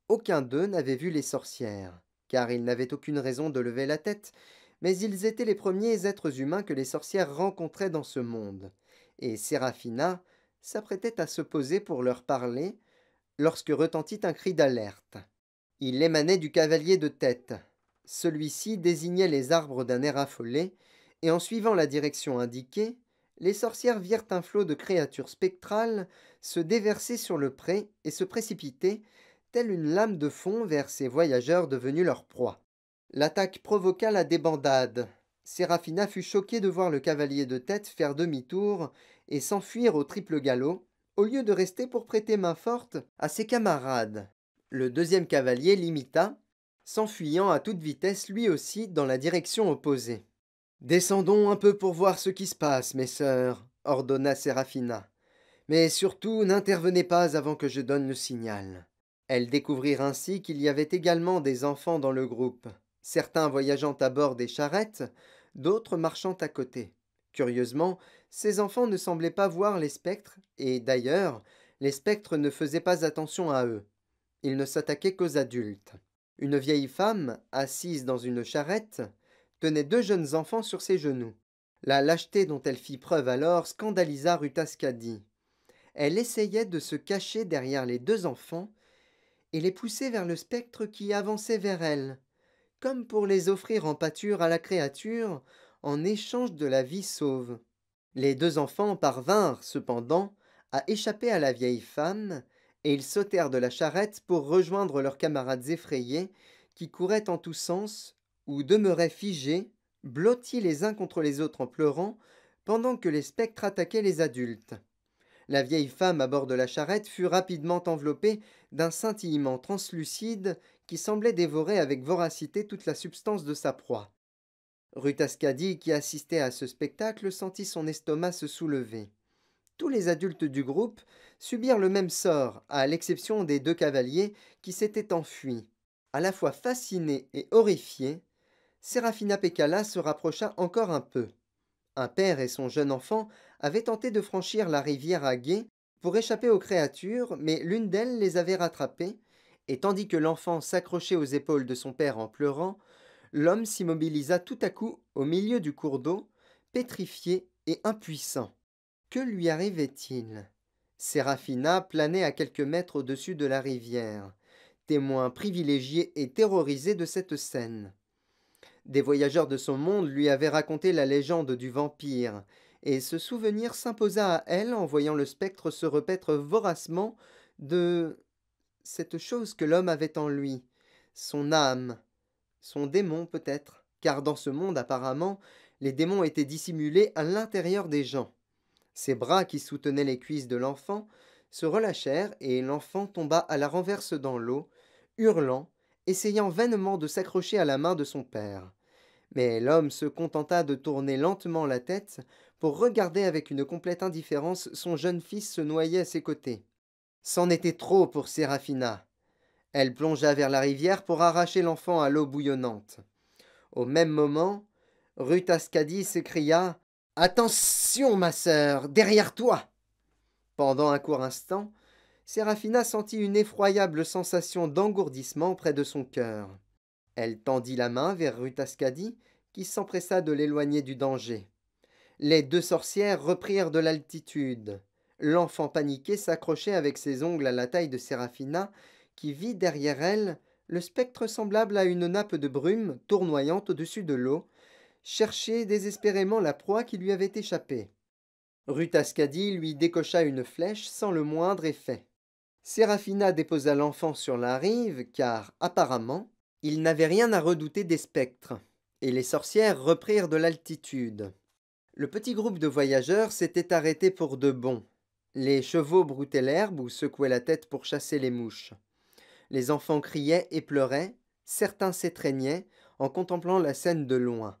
Aucun d'eux n'avait vu les sorcières, car ils n'avaient aucune raison de lever la tête, mais ils étaient les premiers êtres humains que les sorcières rencontraient dans ce monde, et Séraphina s'apprêtait à se poser pour leur parler lorsque retentit un cri d'alerte. Il émanait du cavalier de tête. Celui-ci désignait les arbres d'un air affolé, et en suivant la direction indiquée, les sorcières virent un flot de créatures spectrales se déverser sur le pré et se précipiter, telle une lame de fond vers ces voyageurs devenus leur proie. L'attaque provoqua la débandade. Séraphina fut choquée de voir le cavalier de tête faire demi-tour et s'enfuir au triple galop, au lieu de rester pour prêter main forte à ses camarades. Le deuxième cavalier l'imita, s'enfuyant à toute vitesse lui aussi dans la direction opposée. Descendons un peu pour voir ce qui se passe, mes sœurs, ordonna Séraphina. Mais surtout, n'intervenez pas avant que je donne le signal. Elles découvrirent ainsi qu'il y avait également des enfants dans le groupe. certains voyageant à bord des charrettes, d'autres marchant à côté. Curieusement, ces enfants ne semblaient pas voir les spectres, et d'ailleurs, les spectres ne faisaient pas attention à eux. Ils ne s'attaquaient qu'aux adultes. Une vieille femme, assise dans une charrette, tenait deux jeunes enfants sur ses genoux. La lâcheté dont elle fit preuve alors scandalisa Rutascadi. Elle essayait de se cacher derrière les deux enfants et les pousser vers le spectre qui avançait vers elle, comme pour les offrir en pâture à la créature en échange de la vie sauve. Les deux enfants parvinrent, cependant, à échapper à la vieille femme, et ils sautèrent de la charrette pour rejoindre leurs camarades effrayés, qui couraient en tous sens, ou demeuraient figés, blottis les uns contre les autres en pleurant, pendant que les spectres attaquaient les adultes. La vieille femme à bord de la charrette fut rapidement enveloppée d'un scintillement translucide qui semblait dévorer avec voracité toute la substance de sa proie. Rutascadi, qui assistait à ce spectacle, sentit son estomac se soulever. Tous les adultes du groupe subirent le même sort, à l'exception des deux cavaliers qui s'étaient enfuis. À la fois fascinés et horrifiés, Serafina Pekkala se rapprocha encore un peu. Un père et son jeune enfant avaient tenté de franchir la rivière à gué pour échapper aux créatures, mais l'une d'elles les avait rattrapés, et tandis que l'enfant s'accrochait aux épaules de son père en pleurant, l'homme s'immobilisa tout à coup au milieu du cours d'eau, pétrifié et impuissant. Que lui arrivait-il? Séraphina planait à quelques mètres au-dessus de la rivière, témoin privilégié et terrorisé de cette scène. Des voyageurs de son monde lui avaient raconté la légende du vampire, et ce souvenir s'imposa à elle en voyant le spectre se repaître voracement de cette chose que l'homme avait en lui, son âme, son démon peut-être, car dans ce monde apparemment, les démons étaient dissimulés à l'intérieur des gens. Ses bras qui soutenaient les cuisses de l'enfant se relâchèrent et l'enfant tomba à la renverse dans l'eau, hurlant, essayant vainement de s'accrocher à la main de son père. Mais l'homme se contenta de tourner lentement la tête pour regarder avec une complète indifférence son jeune fils se noyer à ses côtés. C'en était trop pour Séraphina. Elle plongea vers la rivière pour arracher l'enfant à l'eau bouillonnante. Au même moment, Rutascadi s'écria: Attention, ma sœur, derrière toi! Pendant un court instant, Séraphina sentit une effroyable sensation d'engourdissement près de son cœur. Elle tendit la main vers Rutascadi, qui s'empressa de l'éloigner du danger. Les deux sorcières reprirent de l'altitude. L'enfant paniqué s'accrochait avec ses ongles à la taille de Séraphina, qui vit derrière elle le spectre semblable à une nappe de brume tournoyante au-dessus de l'eau, chercher désespérément la proie qui lui avait échappé. Rutascadi lui décocha une flèche sans le moindre effet. Séraphina déposa l'enfant sur la rive, car, apparemment, il n'avait rien à redouter des spectres, et les sorcières reprirent de l'altitude. Le petit groupe de voyageurs s'était arrêté pour de bon. Les chevaux broutaient l'herbe ou secouaient la tête pour chasser les mouches. Les enfants criaient et pleuraient, certains s'étreignaient en contemplant la scène de loin.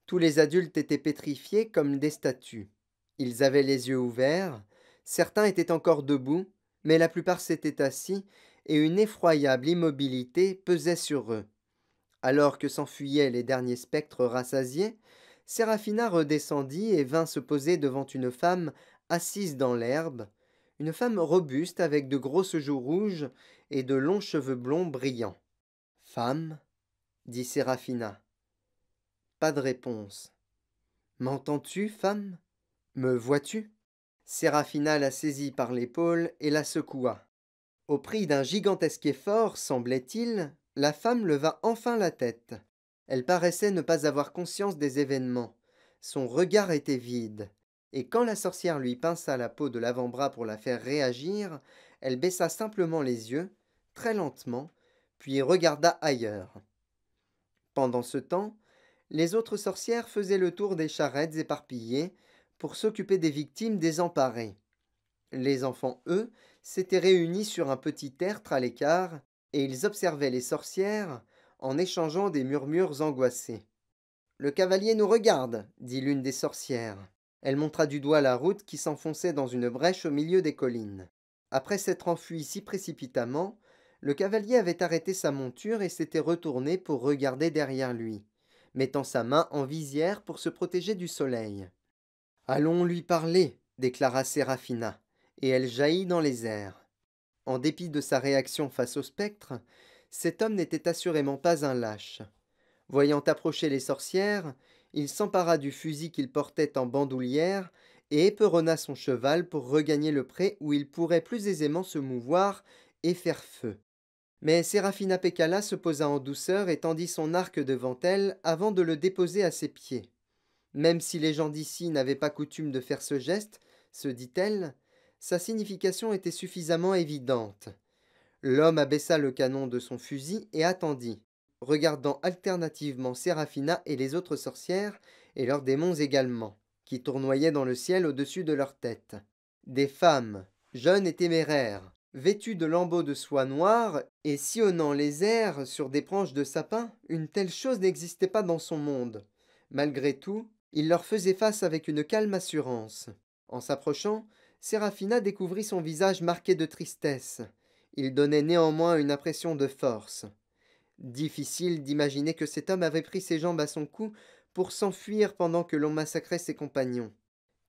Tous les adultes étaient pétrifiés comme des statues. Ils avaient les yeux ouverts, certains étaient encore debout, mais la plupart s'étaient assis, et une effroyable immobilité pesait sur eux. Alors que s'enfuyaient les derniers spectres rassasiés, Séraphina redescendit et vint se poser devant une femme assise dans l'herbe, une femme robuste avec de grosses joues rouges et de longs cheveux blonds brillants. Femme, dit Séraphina. Pas de réponse. M'entends-tu, femme? Me vois-tu? Séraphina la saisit par l'épaule et la secoua. Au prix d'un gigantesque effort, semblait-il, la femme leva enfin la tête. Elle paraissait ne pas avoir conscience des événements. Son regard était vide, et quand la sorcière lui pinça la peau de l'avant-bras pour la faire réagir, elle baissa simplement les yeux, très lentement, puis regarda ailleurs. Pendant ce temps, les autres sorcières faisaient le tour des charrettes éparpillées pour s'occuper des victimes désemparées. Les enfants, eux, s'étaient réunis sur un petit tertre à l'écart, et ils observaient les sorcières en échangeant des murmures angoissés. Le cavalier nous regarde, dit l'une des sorcières. Elle montra du doigt la route qui s'enfonçait dans une brèche au milieu des collines. Après s'être enfuie si précipitamment, Le cavalier avait arrêté sa monture et s'était retourné pour regarder derrière lui, mettant sa main en visière pour se protéger du soleil. Allons lui parler, déclara Séraphina, et elle jaillit dans les airs. En dépit de sa réaction face au spectre, cet homme n'était assurément pas un lâche. Voyant approcher les sorcières, il s'empara du fusil qu'il portait en bandoulière et éperonna son cheval pour regagner le pré où il pourrait plus aisément se mouvoir et faire feu. Mais Séraphina Pécala se posa en douceur et tendit son arc devant elle avant de le déposer à ses pieds. Même si les gens d'ici n'avaient pas coutume de faire ce geste, se dit-elle, sa signification était suffisamment évidente. L'homme abaissa le canon de son fusil et attendit, regardant alternativement Séraphina et les autres sorcières, et leurs démons également, qui tournoyaient dans le ciel au-dessus de leur tête. Des femmes, jeunes et téméraires, vêtues de lambeaux de soie noire et sillonnant les airs sur des branches de sapin, une telle chose n'existait pas dans son monde. Malgré tout, il leur faisait face avec une calme assurance. En s'approchant, Séraphina découvrit son visage marqué de tristesse. Il donnait néanmoins une impression de force. Difficile d'imaginer que cet homme avait pris ses jambes à son cou pour s'enfuir pendant que l'on massacrait ses compagnons.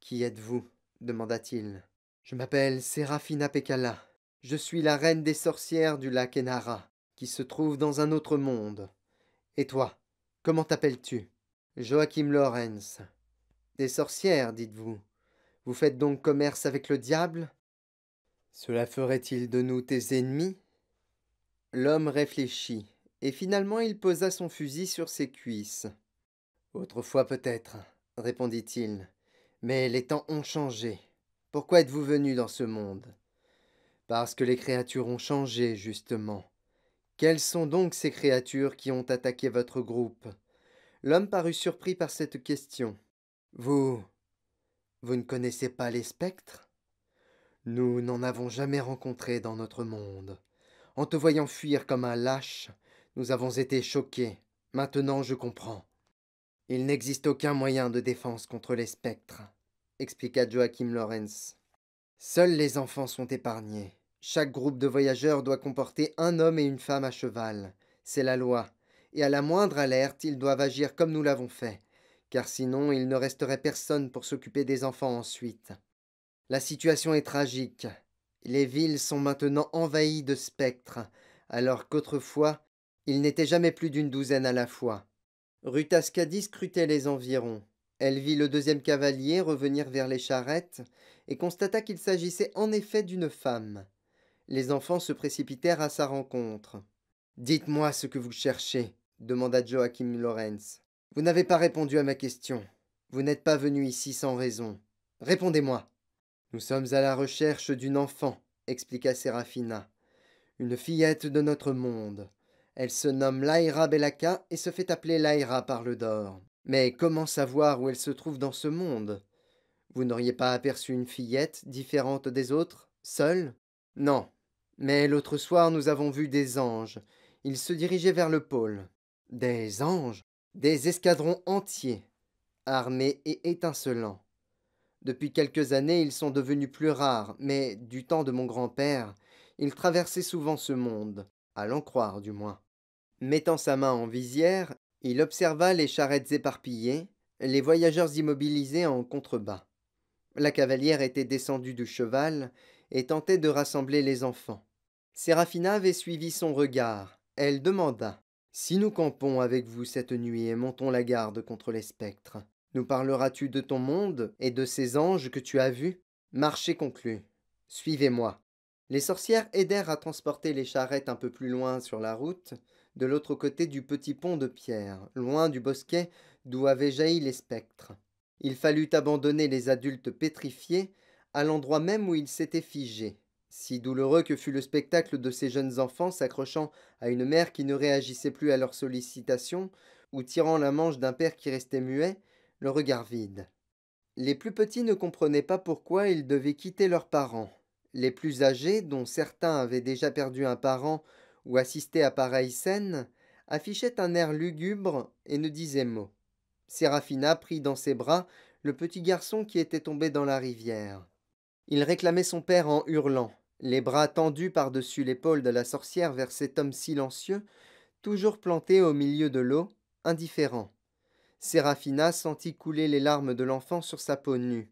Qui êtes-vous demanda-t-il. Je m'appelle Séraphina Pécala. Je suis la reine des sorcières du lac Enara, qui se trouve dans un autre monde. Et toi, comment t'appelles-tu? Joachim Lorenz. Des sorcières, dites-vous. Vous faites donc commerce avec le diable? Cela ferait-il de nous tes ennemis? L'homme réfléchit, et finalement il posa son fusil sur ses cuisses. Autrefois peut-être, répondit-il, mais les temps ont changé. Pourquoi êtes-vous venu dans ce monde? Parce que les créatures ont changé, justement. Quelles sont donc ces créatures qui ont attaqué votre groupe? L'homme parut surpris par cette question. Vous ne connaissez pas les spectres? Nous n'en avons jamais rencontré dans notre monde. En te voyant fuir comme un lâche, nous avons été choqués. Maintenant je comprends. Il n'existe aucun moyen de défense contre les spectres, expliqua Joachim Lorenz. Seuls les enfants sont épargnés. Chaque groupe de voyageurs doit comporter un homme et une femme à cheval. C'est la loi. Et à la moindre alerte, ils doivent agir comme nous l'avons fait, car sinon il ne resterait personne pour s'occuper des enfants ensuite. La situation est tragique. Les villes sont maintenant envahies de spectres, alors qu'autrefois, il n'était jamais plus d'une douzaine à la fois. Rutascadie scrutait les environs. Elle vit le deuxième cavalier revenir vers les charrettes et constata qu'il s'agissait en effet d'une femme. Les enfants se précipitèrent à sa rencontre. « Dites-moi ce que vous cherchez, » demanda Joachim Lorenz. « Vous n'avez pas répondu à ma question. Vous n'êtes pas venu ici sans raison. Répondez-moi. » Nous sommes à la recherche d'une enfant, expliqua Séraphina. Une fillette de notre monde. Elle se nomme Laïra Bellaka et se fait appeler Laïra par le d'or. Mais comment savoir où elle se trouve dans ce monde? Vous n'auriez pas aperçu une fillette différente des autres, seule? Non. Mais l'autre soir nous avons vu des anges. Ils se dirigeaient vers le pôle. Des anges? Des escadrons entiers, armés et étincelants. Depuis quelques années, ils sont devenus plus rares, mais du temps de mon grand-père, ils traversaient souvent ce monde, à l'en croire du moins. Mettant sa main en visière, il observa les charrettes éparpillées, les voyageurs immobilisés en contrebas. La cavalière était descendue du cheval et tentait de rassembler les enfants. Séraphina avait suivi son regard. Elle demanda « Si nous campons avec vous cette nuit et montons la garde contre les spectres, nous parleras-tu de ton monde et de ces anges que tu as vus? Marché conclu. Suivez-moi. » Les sorcières aidèrent à transporter les charrettes un peu plus loin sur la route, de l'autre côté du petit pont de pierre, loin du bosquet d'où avaient jailli les spectres. Il fallut abandonner les adultes pétrifiés à l'endroit même où ils s'étaient figés. Si douloureux que fut le spectacle de ces jeunes enfants s'accrochant à une mère qui ne réagissait plus à leurs sollicitations, ou tirant la manche d'un père qui restait muet, le regard vide. Les plus petits ne comprenaient pas pourquoi ils devaient quitter leurs parents. Les plus âgés, dont certains avaient déjà perdu un parent ou assisté à pareille scène, affichaient un air lugubre et ne disaient mot. Séraphina prit dans ses bras le petit garçon qui était tombé dans la rivière. Il réclamait son père en hurlant, les bras tendus par-dessus l'épaule de la sorcière vers cet homme silencieux, toujours planté au milieu de l'eau, indifférent. Séraphina sentit couler les larmes de l'enfant sur sa peau nue.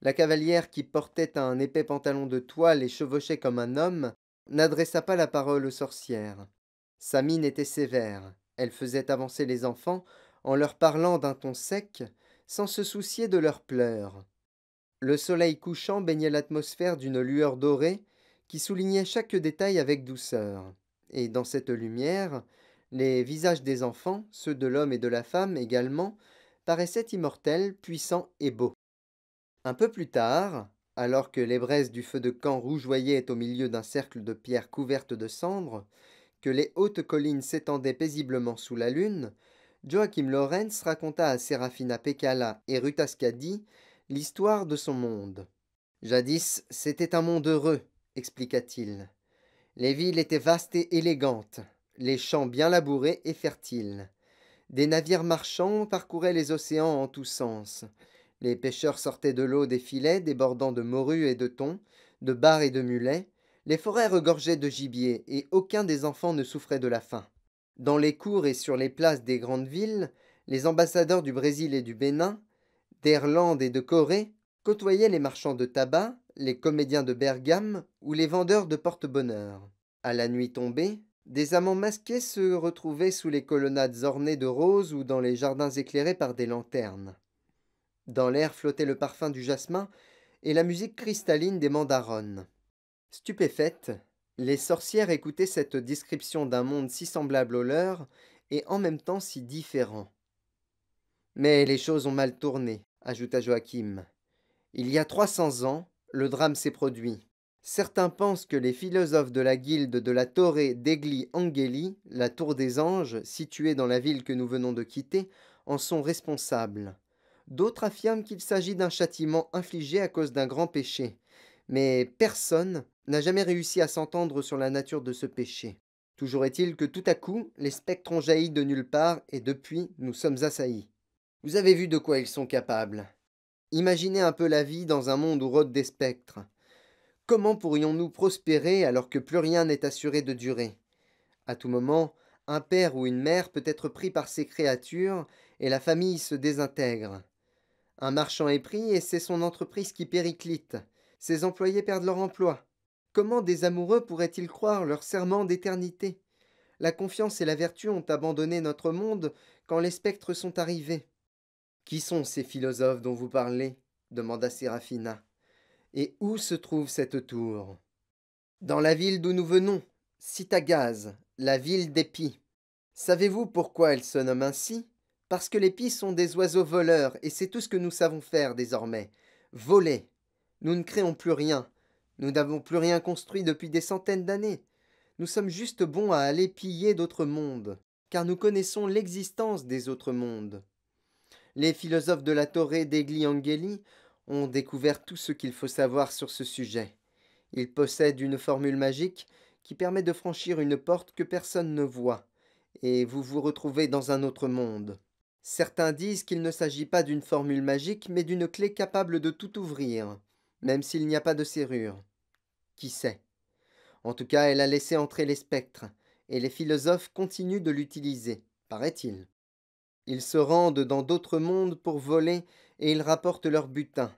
La cavalière, qui portait un épais pantalon de toile et chevauchait comme un homme, n'adressa pas la parole aux sorcières. Sa mine était sévère. Elle faisait avancer les enfants en leur parlant d'un ton sec, sans se soucier de leurs pleurs. Le soleil couchant baignait l'atmosphère d'une lueur dorée qui soulignait chaque détail avec douceur. Et dans cette lumière, les visages des enfants, ceux de l'homme et de la femme également, paraissaient immortels, puissants et beaux. Un peu plus tard, alors que les braises du feu de camp rougeoyaient au milieu d'un cercle de pierres couvertes de cendres, que les hautes collines s'étendaient paisiblement sous la lune, Joachim Lorenz raconta à Serafina Pekkala et Ruta Skadi l'histoire de son monde. Jadis, c'était un monde heureux, expliqua-t-il. Les villes étaient vastes et élégantes, les champs bien labourés et fertiles. Des navires marchands parcouraient les océans en tous sens. Les pêcheurs sortaient de l'eau des filets débordant de morues et de thons, de bars et de mulets. Les forêts regorgeaient de gibier, et aucun des enfants ne souffrait de la faim. Dans les cours et sur les places des grandes villes, les ambassadeurs du Brésil et du Bénin, d'Irlande et de Corée, côtoyaient les marchands de tabac, les comédiens de Bergame ou les vendeurs de porte-bonheur. À la nuit tombée, des amants masqués se retrouvaient sous les colonnades ornées de roses ou dans les jardins éclairés par des lanternes. Dans l'air flottait le parfum du jasmin et la musique cristalline des mandarones. Stupéfaites, les sorcières écoutaient cette description d'un monde si semblable au leur et en même temps si différent. Mais les choses ont mal tourné, ajouta Joachim. Il y a 300 ans, le drame s'est produit. Certains pensent que les philosophes de la guilde de la Torre degli Angeli, la tour des anges, située dans la ville que nous venons de quitter, en sont responsables. D'autres affirment qu'il s'agit d'un châtiment infligé à cause d'un grand péché. Mais personne n'a jamais réussi à s'entendre sur la nature de ce péché. Toujours est-il que tout à coup, les spectres ont jailli de nulle part et depuis, nous sommes assaillis. Vous avez vu de quoi ils sont capables. Imaginez un peu la vie dans un monde où rôdent des spectres. Comment pourrions-nous prospérer alors que plus rien n'est assuré de durer? À tout moment, un père ou une mère peut être pris par ces créatures et la famille se désintègre. Un marchand est pris et c'est son entreprise qui périclite. Ses employés perdent leur emploi. Comment des amoureux pourraient-ils croire leur serment d'éternité? La confiance et la vertu ont abandonné notre monde quand les spectres sont arrivés. Qui sont ces philosophes dont vous parlez? Demanda Séraphina. Et où se trouve cette tour? Dans la ville d'où nous venons, Citagaz, la ville d'Épi. Savez-vous pourquoi elle se nomme ainsi? Parce que les pies sont des oiseaux voleurs, et c'est tout ce que nous savons faire désormais. Voler. Nous ne créons plus rien. Nous n'avons plus rien construit depuis des centaines d'années. Nous sommes juste bons à aller piller d'autres mondes, car nous connaissons l'existence des autres mondes. Les philosophes de la Torre degli Angeli ont découvert tout ce qu'il faut savoir sur ce sujet. Ils possèdent une formule magique qui permet de franchir une porte que personne ne voit, et vous vous retrouvez dans un autre monde. Certains disent qu'il ne s'agit pas d'une formule magique, mais d'une clé capable de tout ouvrir, même s'il n'y a pas de serrure. Qui sait? En tout cas, elle a laissé entrer les spectres, et les philosophes continuent de l'utiliser, paraît-il. Ils se rendent dans d'autres mondes pour voler, et ils rapportent leur butin.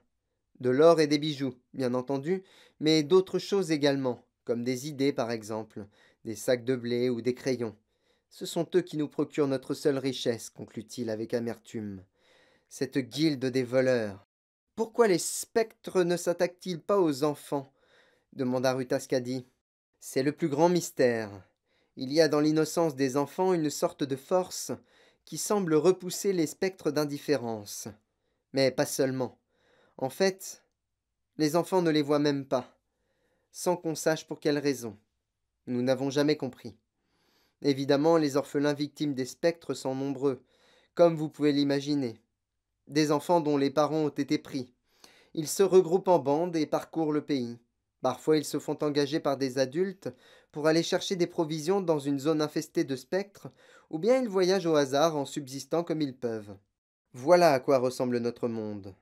De l'or et des bijoux, bien entendu, mais d'autres choses également, comme des idées par exemple, des sacs de blé ou des crayons. Ce sont eux qui nous procurent notre seule richesse, conclut-il avec amertume. Cette guilde des voleurs. Pourquoi les spectres ne s'attaquent-ils pas aux enfants? Demanda Rutascadi. C'est le plus grand mystère. Il y a dans l'innocence des enfants une sorte de force qui semble repousser les spectres d'indifférence. Mais pas seulement. En fait, les enfants ne les voient même pas, sans qu'on sache pour quelle raison. Nous n'avons jamais compris. Évidemment, les orphelins victimes des spectres sont nombreux, comme vous pouvez l'imaginer. Des enfants dont les parents ont été pris. Ils se regroupent en bandes et parcourent le pays. Parfois, ils se font engager par des adultes pour aller chercher des provisions dans une zone infestée de spectres, ou bien ils voyagent au hasard en subsistant comme ils peuvent. Voilà à quoi ressemble notre monde.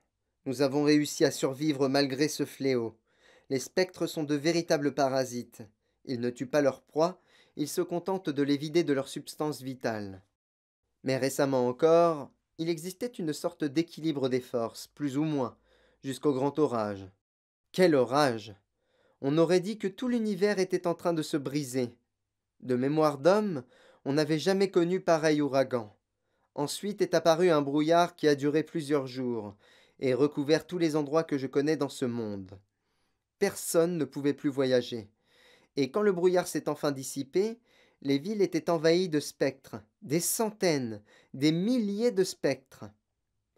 Nous avons réussi à survivre malgré ce fléau. Les spectres sont de véritables parasites. Ils ne tuent pas leur proie, ils se contentent de les vider de leur substance vitale. Mais récemment encore, il existait une sorte d'équilibre des forces, plus ou moins, jusqu'au grand orage. Quel orage! On aurait dit que tout l'univers était en train de se briser. De mémoire d'homme, on n'avait jamais connu pareil ouragan. Ensuite est apparu un brouillard qui a duré plusieurs jours, et recouvert tous les endroits que je connais dans ce monde. Personne ne pouvait plus voyager. Et quand le brouillard s'est enfin dissipé, les villes étaient envahies de spectres, des centaines, des milliers de spectres.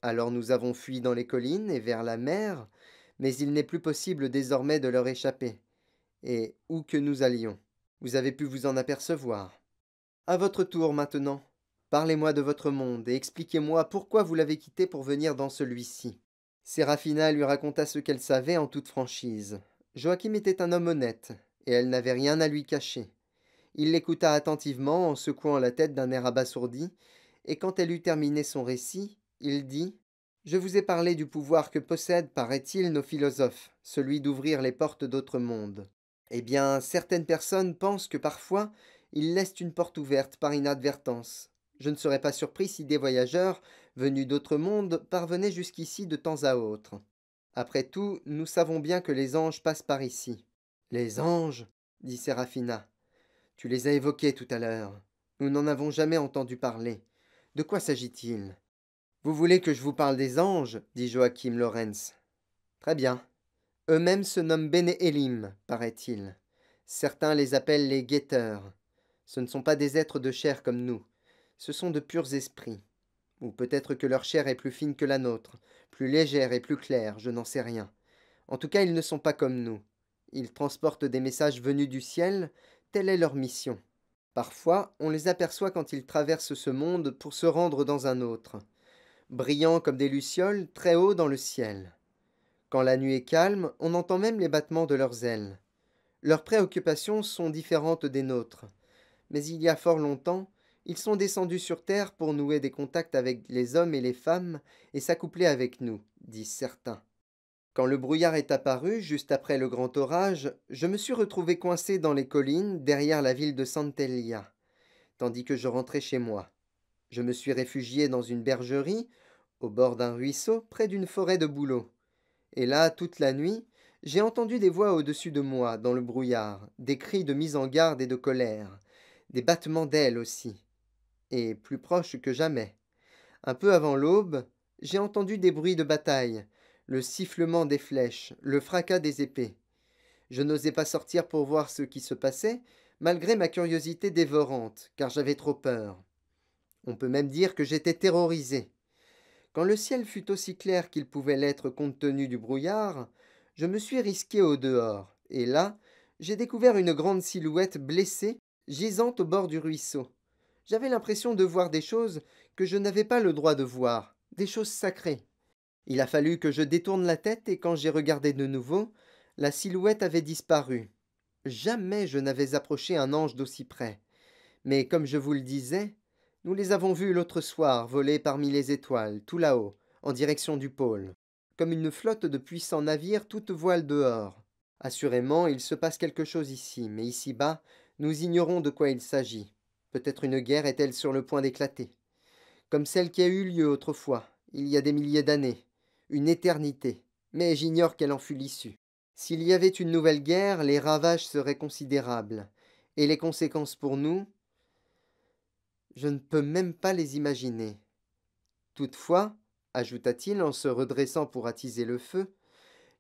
Alors nous avons fui dans les collines et vers la mer, mais il n'est plus possible désormais de leur échapper. Et où que nous allions, vous avez pu vous en apercevoir. À votre tour maintenant, parlez-moi de votre monde et expliquez-moi pourquoi vous l'avez quitté pour venir dans celui-ci. Séraphina lui raconta ce qu'elle savait en toute franchise. Joachim était un homme honnête, et elle n'avait rien à lui cacher. Il l'écouta attentivement en secouant la tête d'un air abasourdi, et quand elle eut terminé son récit, il dit Je vous ai parlé du pouvoir que possèdent, paraît-il, nos philosophes, celui d'ouvrir les portes d'autres mondes. Eh bien, certaines personnes pensent que parfois, ils laissent une porte ouverte par inadvertance. Je ne serais pas surpris si des voyageurs, venus d'autres mondes, parvenaient jusqu'ici de temps à autre. Après tout, nous savons bien que les anges passent par ici. Les anges, dit Séraphina. Tu les as évoqués tout à l'heure. Nous n'en avons jamais entendu parler. De quoi s'agit-il? Vous voulez que je vous parle des anges, dit Joachim Lorenz. Très bien. Eux-mêmes se nomment Bene Elim, paraît-il. Certains les appellent les guetteurs. Ce ne sont pas des êtres de chair comme nous. Ce sont de purs esprits. Ou peut-être que leur chair est plus fine que la nôtre, plus légère et plus claire, je n'en sais rien. En tout cas, ils ne sont pas comme nous. Ils transportent des messages venus du ciel, telle est leur mission. Parfois, on les aperçoit quand ils traversent ce monde pour se rendre dans un autre, brillants comme des lucioles très haut dans le ciel. Quand la nuit est calme, on entend même les battements de leurs ailes. Leurs préoccupations sont différentes des nôtres. Mais il y a fort longtemps, ils sont descendus sur terre pour nouer des contacts avec les hommes et les femmes et s'accoupler avec nous, disent certains. Quand le brouillard est apparu, juste après le grand orage, je me suis retrouvé coincé dans les collines derrière la ville de Santelia, tandis que je rentrais chez moi. Je me suis réfugié dans une bergerie, au bord d'un ruisseau, près d'une forêt de bouleaux. Et là, toute la nuit, j'ai entendu des voix au-dessus de moi, dans le brouillard, des cris de mise en garde et de colère, des battements d'ailes aussi, et plus proches que jamais. Un peu avant l'aube, j'ai entendu des bruits de bataille, le sifflement des flèches, le fracas des épées. Je n'osais pas sortir pour voir ce qui se passait, malgré ma curiosité dévorante, car j'avais trop peur. On peut même dire que j'étais terrorisé. Quand le ciel fut aussi clair qu'il pouvait l'être compte tenu du brouillard, je me suis risqué au dehors, et là, j'ai découvert une grande silhouette blessée, gisante au bord du ruisseau. J'avais l'impression de voir des choses que je n'avais pas le droit de voir, des choses sacrées. Il a fallu que je détourne la tête, et quand j'ai regardé de nouveau, la silhouette avait disparu. Jamais je n'avais approché un ange d'aussi près. Mais comme je vous le disais, nous les avons vus l'autre soir voler parmi les étoiles, tout là-haut, en direction du pôle, comme une flotte de puissants navires toutes voiles dehors. Assurément, il se passe quelque chose ici, mais ici-bas, nous ignorons de quoi il s'agit. Peut-être une guerre est-elle sur le point d'éclater, comme celle qui a eu lieu autrefois, il y a des milliers d'années, une éternité, mais j'ignore quelle en fut l'issue. S'il y avait une nouvelle guerre, les ravages seraient considérables, et les conséquences pour nous, je ne peux même pas les imaginer. Toutefois, ajouta-t-il en se redressant pour attiser le feu,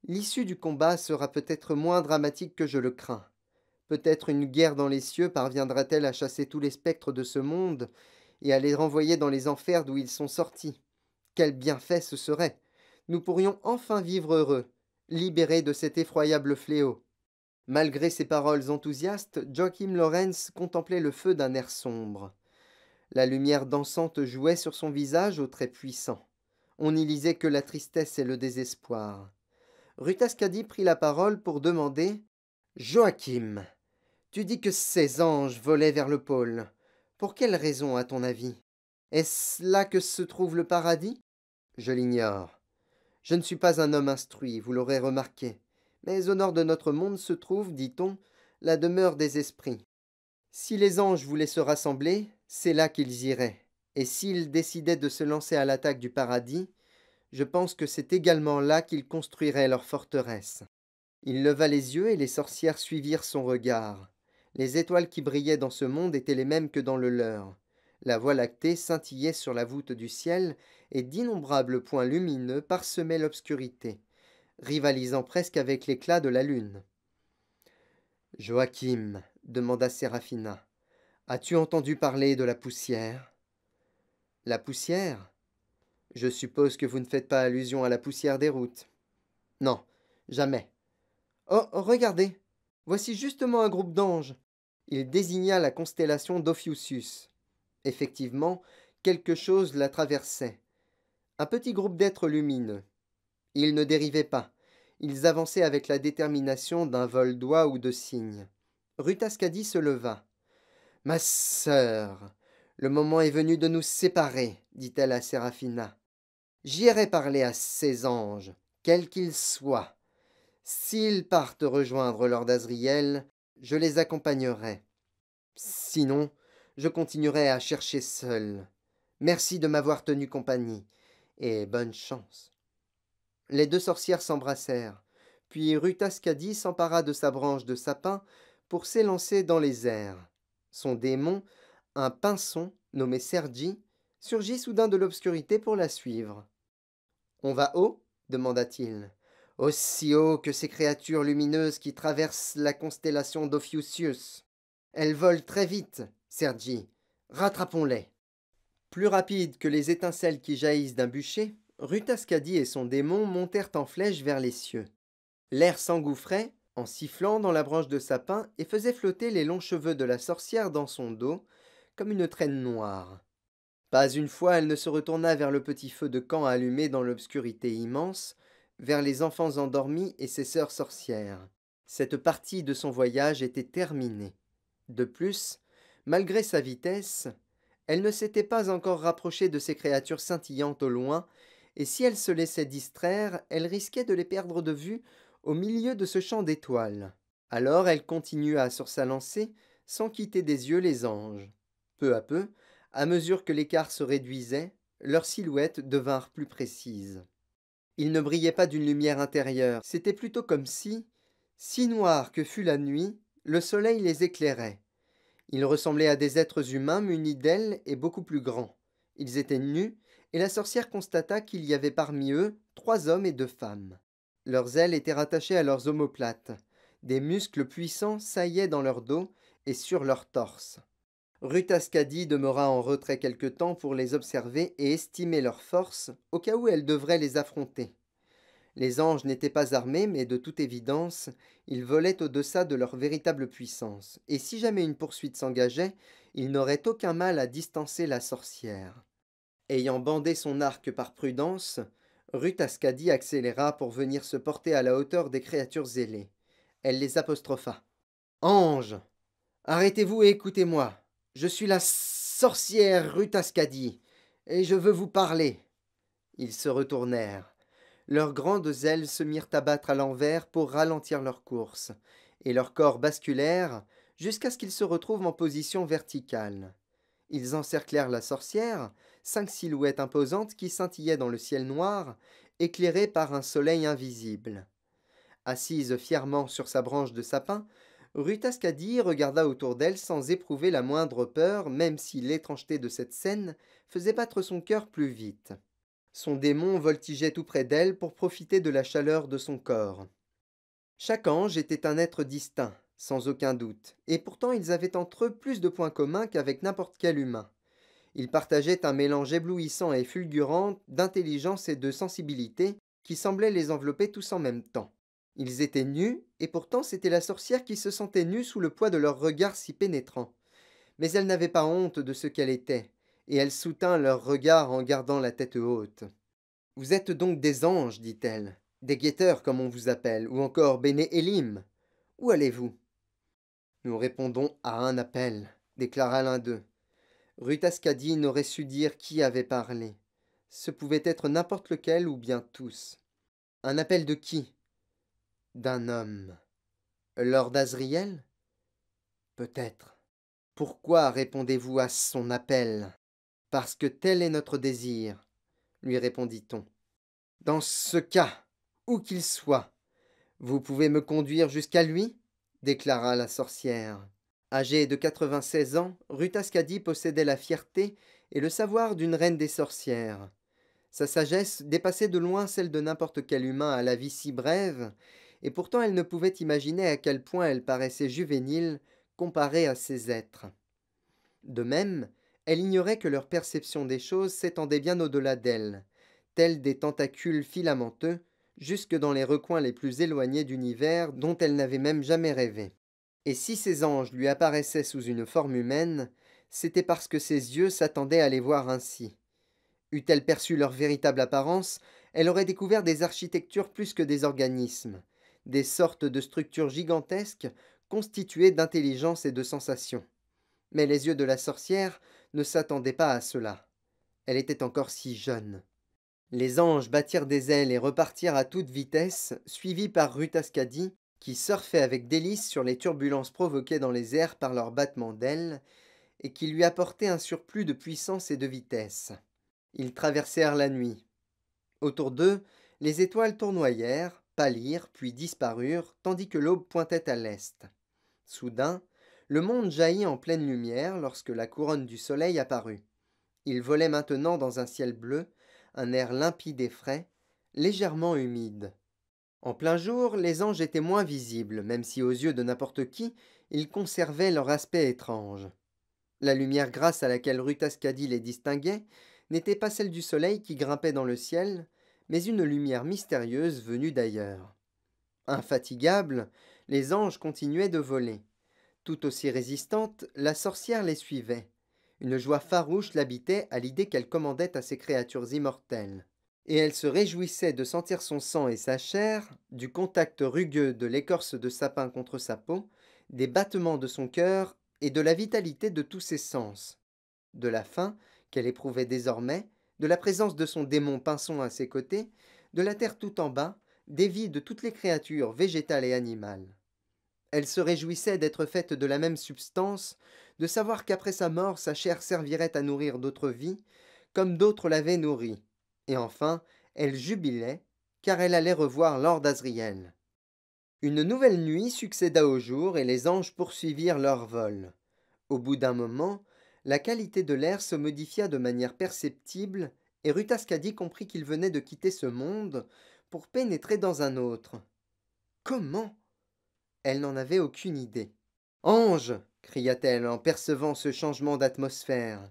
l'issue du combat sera peut-être moins dramatique que je le crains. Peut-être une guerre dans les cieux parviendra-t-elle à chasser tous les spectres de ce monde et à les renvoyer dans les enfers d'où ils sont sortis. Quel bienfait ce serait! Nous pourrions enfin vivre heureux, libérés de cet effroyable fléau. Malgré ces paroles enthousiastes, Joachim Lorenz contemplait le feu d'un air sombre. La lumière dansante jouait sur son visage aux traits puissants. On n'y lisait que la tristesse et le désespoir. Rutascadi prit la parole pour demander Joachim, tu dis que ces anges volaient vers le pôle. Pour quelle raison, à ton avis? Est-ce là que se trouve le paradis? Je l'ignore. Je ne suis pas un homme instruit, vous l'aurez remarqué, Mais au nord de notre monde se trouve, dit-on, la demeure des esprits. Si les anges voulaient se rassembler, c'est là qu'ils iraient. Et s'ils décidaient de se lancer à l'attaque du paradis, je pense que c'est également là qu'ils construiraient leur forteresse. Il leva les yeux et les sorcières suivirent son regard. Les étoiles qui brillaient dans ce monde étaient les mêmes que dans le leur. La voie lactée scintillait sur la voûte du ciel et d'innombrables points lumineux parsemaient l'obscurité, rivalisant presque avec l'éclat de la lune. Joachim, demanda Séraphina, as-tu entendu parler de la poussière? La poussière? Je suppose que vous ne faites pas allusion à la poussière des routes. Non, jamais. Oh, regardez, voici justement un groupe d'anges. Il désigna la constellation d'Ophiuchus. Effectivement, quelque chose la traversait. Un petit groupe d'êtres lumineux. Ils ne dérivaient pas. Ils avançaient avec la détermination d'un vol d'oies ou de cygnes. Rutascadie se leva. Ma sœur, le moment est venu de nous séparer, dit-elle à Séraphina. J'irai parler à ces anges, quels qu'ils soient. S'ils partent rejoindre Lord Asriel, je les accompagnerai. Sinon, je continuerai à chercher seul. Merci de m'avoir tenu compagnie, et bonne chance. Les deux sorcières s'embrassèrent, puis Rutascadie s'empara de sa branche de sapin pour s'élancer dans les airs. Son démon, un pinson nommé Sergi, surgit soudain de l'obscurité pour la suivre. On va haut? Demanda-t-il. Aussi haut que ces créatures lumineuses qui traversent la constellation d'Ophiuchus. Elles volent très vite, Sergi. Rattrapons-les. Plus rapide que les étincelles qui jaillissent d'un bûcher, Rutascadie et son démon montèrent en flèche vers les cieux. L'air s'engouffrait, en sifflant dans la branche de sapin, et faisait flotter les longs cheveux de la sorcière dans son dos, comme une traîne noire. Pas une fois elle ne se retourna vers le petit feu de camp allumé dans l'obscurité immense, vers les enfants endormis et ses sœurs sorcières. Cette partie de son voyage était terminée. De plus, malgré sa vitesse, elle ne s'était pas encore rapprochée de ces créatures scintillantes au loin, et si elle se laissait distraire, elle risquait de les perdre de vue au milieu de ce champ d'étoiles. Alors elle continua sur sa lancée, sans quitter des yeux les anges. Peu à peu, à mesure que l'écart se réduisait, leurs silhouettes devinrent plus précises. Ils ne brillaient pas d'une lumière intérieure, c'était plutôt comme si noir que fût la nuit, le soleil les éclairait. Ils ressemblaient à des êtres humains munis d'ailes et beaucoup plus grands. Ils étaient nus, et la sorcière constata qu'il y avait parmi eux 3 hommes et 2 femmes. Leurs ailes étaient rattachées à leurs omoplates. Des muscles puissants saillaient dans leur dos et sur leur torse. Rutascadie demeura en retrait quelque temps pour les observer et estimer leur force, au cas où elle devrait les affronter. Les anges n'étaient pas armés, mais de toute évidence, ils volaient au-deçà de leur véritable puissance, et si jamais une poursuite s'engageait, ils n'auraient aucun mal à distancer la sorcière. Ayant bandé son arc par prudence, Rutascadie accéléra pour venir se porter à la hauteur des créatures ailées. Elle les apostropha. Anges, arrêtez-vous et écoutez-moi. Je suis la sorcière Rutascadie, et je veux vous parler. Ils se retournèrent. Leurs grandes ailes se mirent à battre à l'envers pour ralentir leur course, et leurs corps basculèrent jusqu'à ce qu'ils se retrouvent en position verticale. Ils encerclèrent la sorcière, 5 silhouettes imposantes qui scintillaient dans le ciel noir, éclairées par un soleil invisible. Assise fièrement sur sa branche de sapin, Rutascadie regarda autour d'elle sans éprouver la moindre peur, même si l'étrangeté de cette scène faisait battre son cœur plus vite. Son démon voltigeait tout près d'elle pour profiter de la chaleur de son corps. Chaque ange était un être distinct, sans aucun doute, et pourtant ils avaient entre eux plus de points communs qu'avec n'importe quel humain. Ils partageaient un mélange éblouissant et fulgurant d'intelligence et de sensibilité qui semblait les envelopper tous en même temps. Ils étaient nus, et pourtant c'était la sorcière qui se sentait nue sous le poids de leurs regards si pénétrants. Mais elle n'avait pas honte de ce qu'elle était, et elle soutint leurs regards en gardant la tête haute. Vous êtes donc des anges, dit-elle, des guetteurs comme on vous appelle, ou encore Béné Elim. Où allez-vous? Nous répondons à un appel, déclara l'un d'eux. Rutascadie n'aurait su dire qui avait parlé. Ce pouvait être n'importe lequel ou bien tous. Un appel de qui? D'un homme. Lord Asriel? Peut-être. Pourquoi répondez-vous à son appel? Parce que tel est notre désir, lui répondit-on. Dans ce cas, où qu'il soit, vous pouvez me conduire jusqu'à lui? Déclara la sorcière. Âgée de 96 ans, Rutaskadi possédait la fierté et le savoir d'une reine des sorcières. Sa sagesse dépassait de loin celle de n'importe quel humain à la vie si brève, et pourtant elle ne pouvait imaginer à quel point elle paraissait juvénile comparée à ces êtres. De même, elle ignorait que leur perception des choses s'étendait bien au-delà d'elle, tels des tentacules filamenteux, jusque dans les recoins les plus éloignés d'univers dont elle n'avait même jamais rêvé. Et si ces anges lui apparaissaient sous une forme humaine, c'était parce que ses yeux s'attendaient à les voir ainsi. Eût-elle perçu leur véritable apparence, elle aurait découvert des architectures plus que des organismes, des sortes de structures gigantesques constituées d'intelligence et de sensations. Mais les yeux de la sorcière ne s'attendaient pas à cela. Elle était encore si jeune. Les anges battirent des ailes et repartirent à toute vitesse, suivis par Rutaskadi, qui surfait avec délice sur les turbulences provoquées dans les airs par leurs battements d'ailes, et qui lui apportaient un surplus de puissance et de vitesse. Ils traversèrent la nuit. Autour d'eux, les étoiles tournoyèrent, pâlirent, puis disparurent, tandis que l'aube pointait à l'est. Soudain, le monde jaillit en pleine lumière lorsque la couronne du soleil apparut. Il volait maintenant dans un ciel bleu, un air limpide et frais, légèrement humide. En plein jour, les anges étaient moins visibles, même si aux yeux de n'importe qui, ils conservaient leur aspect étrange. La lumière grasse à laquelle Rutaskadi les distinguait n'était pas celle du soleil qui grimpait dans le ciel, mais une lumière mystérieuse venue d'ailleurs. Infatigables, les anges continuaient de voler. Tout aussi résistante, la sorcière les suivait. Une joie farouche l'habitait à l'idée qu'elle commandait à ces créatures immortelles. Et elle se réjouissait de sentir son sang et sa chair, du contact rugueux de l'écorce de sapin contre sa peau, des battements de son cœur et de la vitalité de tous ses sens, de la faim qu'elle éprouvait désormais, de la présence de son démon pinson à ses côtés, de la terre tout en bas, des vies de toutes les créatures végétales et animales. Elle se réjouissait d'être faite de la même substance, de savoir qu'après sa mort sa chair servirait à nourrir d'autres vies, comme d'autres l'avaient nourrie. Et enfin, elle jubilait, car elle allait revoir Lord Asriel. Une nouvelle nuit succéda au jour, et les anges poursuivirent leur vol. Au bout d'un moment, la qualité de l'air se modifia de manière perceptible, et Rutaskadi comprit qu'il venait de quitter ce monde pour pénétrer dans un autre. Comment? Elle n'en avait aucune idée. Ange, cria-t-elle en percevant ce changement d'atmosphère.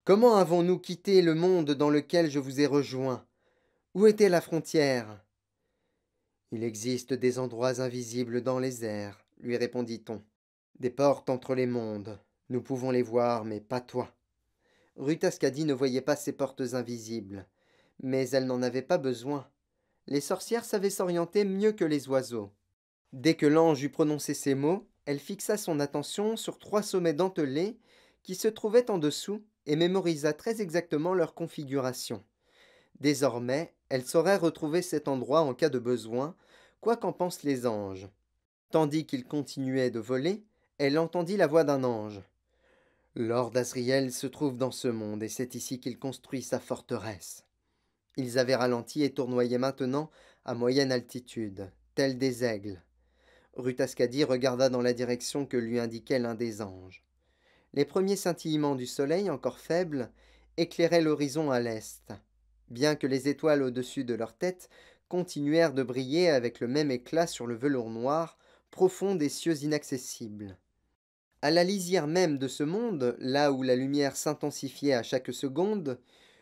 Comment avons-nous quitté le monde dans lequel je vous ai rejoint? Où était la frontière? Il existe des endroits invisibles dans les airs, lui répondit-on. Des portes entre les mondes. Nous pouvons les voir, mais pas toi. Rutaskadi ne voyait pas ces portes invisibles. Mais elle n'en avait pas besoin. Les sorcières savaient s'orienter mieux que les oiseaux. Dès que l'ange eut prononcé ces mots, elle fixa son attention sur 3 sommets dentelés qui se trouvaient en dessous et mémorisa très exactement leur configuration. Désormais, elle saurait retrouver cet endroit en cas de besoin, quoi qu'en pensent les anges. Tandis qu'il continuait de voler, elle entendit la voix d'un ange. Lord Asriel se trouve dans ce monde et c'est ici qu'il construit sa forteresse. Ils avaient ralenti et tournoyaient maintenant à moyenne altitude, tels des aigles. Rutaskadi regarda dans la direction que lui indiquait l'un des anges. Les premiers scintillements du soleil, encore faibles, éclairaient l'horizon à l'est, bien que les étoiles au-dessus de leur tête continuèrent de briller avec le même éclat sur le velours noir, profond des cieux inaccessibles. À la lisière même de ce monde, là où la lumière s'intensifiait à chaque seconde,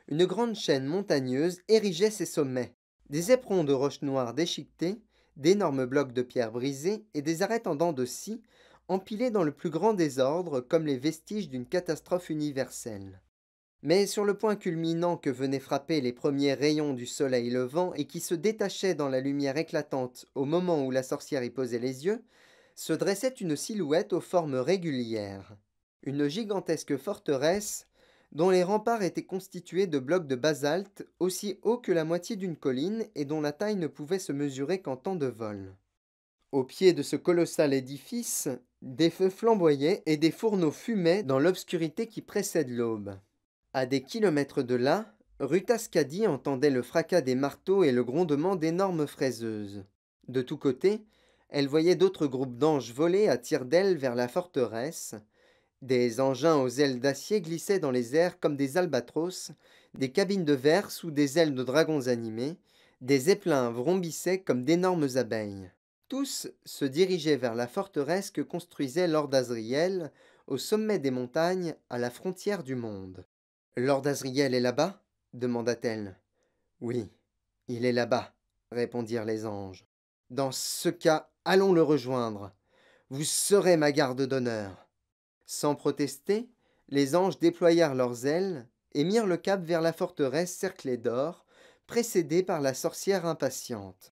une grande chaîne montagneuse érigeait ses sommets. Des éperons de roches noires déchiquetées, d'énormes blocs de pierre brisés et des arêtes en dents de scie, empilés dans le plus grand désordre comme les vestiges d'une catastrophe universelle. Mais sur le point culminant que venaient frapper les premiers rayons du soleil levant et qui se détachait dans la lumière éclatante au moment où la sorcière y posait les yeux, se dressait une silhouette aux formes régulières. Une gigantesque forteresse dont les remparts étaient constitués de blocs de basalte aussi hauts que la moitié d'une colline et dont la taille ne pouvait se mesurer qu'en temps de vol. Au pied de ce colossal édifice, des feux flamboyaient et des fourneaux fumaient dans l'obscurité qui précède l'aube. À des kilomètres de là, Rutascadi entendait le fracas des marteaux et le grondement d'énormes fraiseuses. De tous côtés, elle voyait d'autres groupes d'anges voler à tire-d'aile vers la forteresse. Des engins aux ailes d'acier glissaient dans les airs comme des albatros, des cabines de verre sous des ailes de dragons animés, des zeppelins vrombissaient comme d'énormes abeilles. Tous se dirigeaient vers la forteresse que construisait Lord Asriel, au sommet des montagnes, à la frontière du monde. Lord Asriel est là-bas demanda-t-elle. Oui, il est là-bas, répondirent les anges. Dans ce cas, allons le rejoindre. Vous serez ma garde d'honneur. Sans protester, les anges déployèrent leurs ailes et mirent le cap vers la forteresse cerclée d'or, précédés par la sorcière impatiente.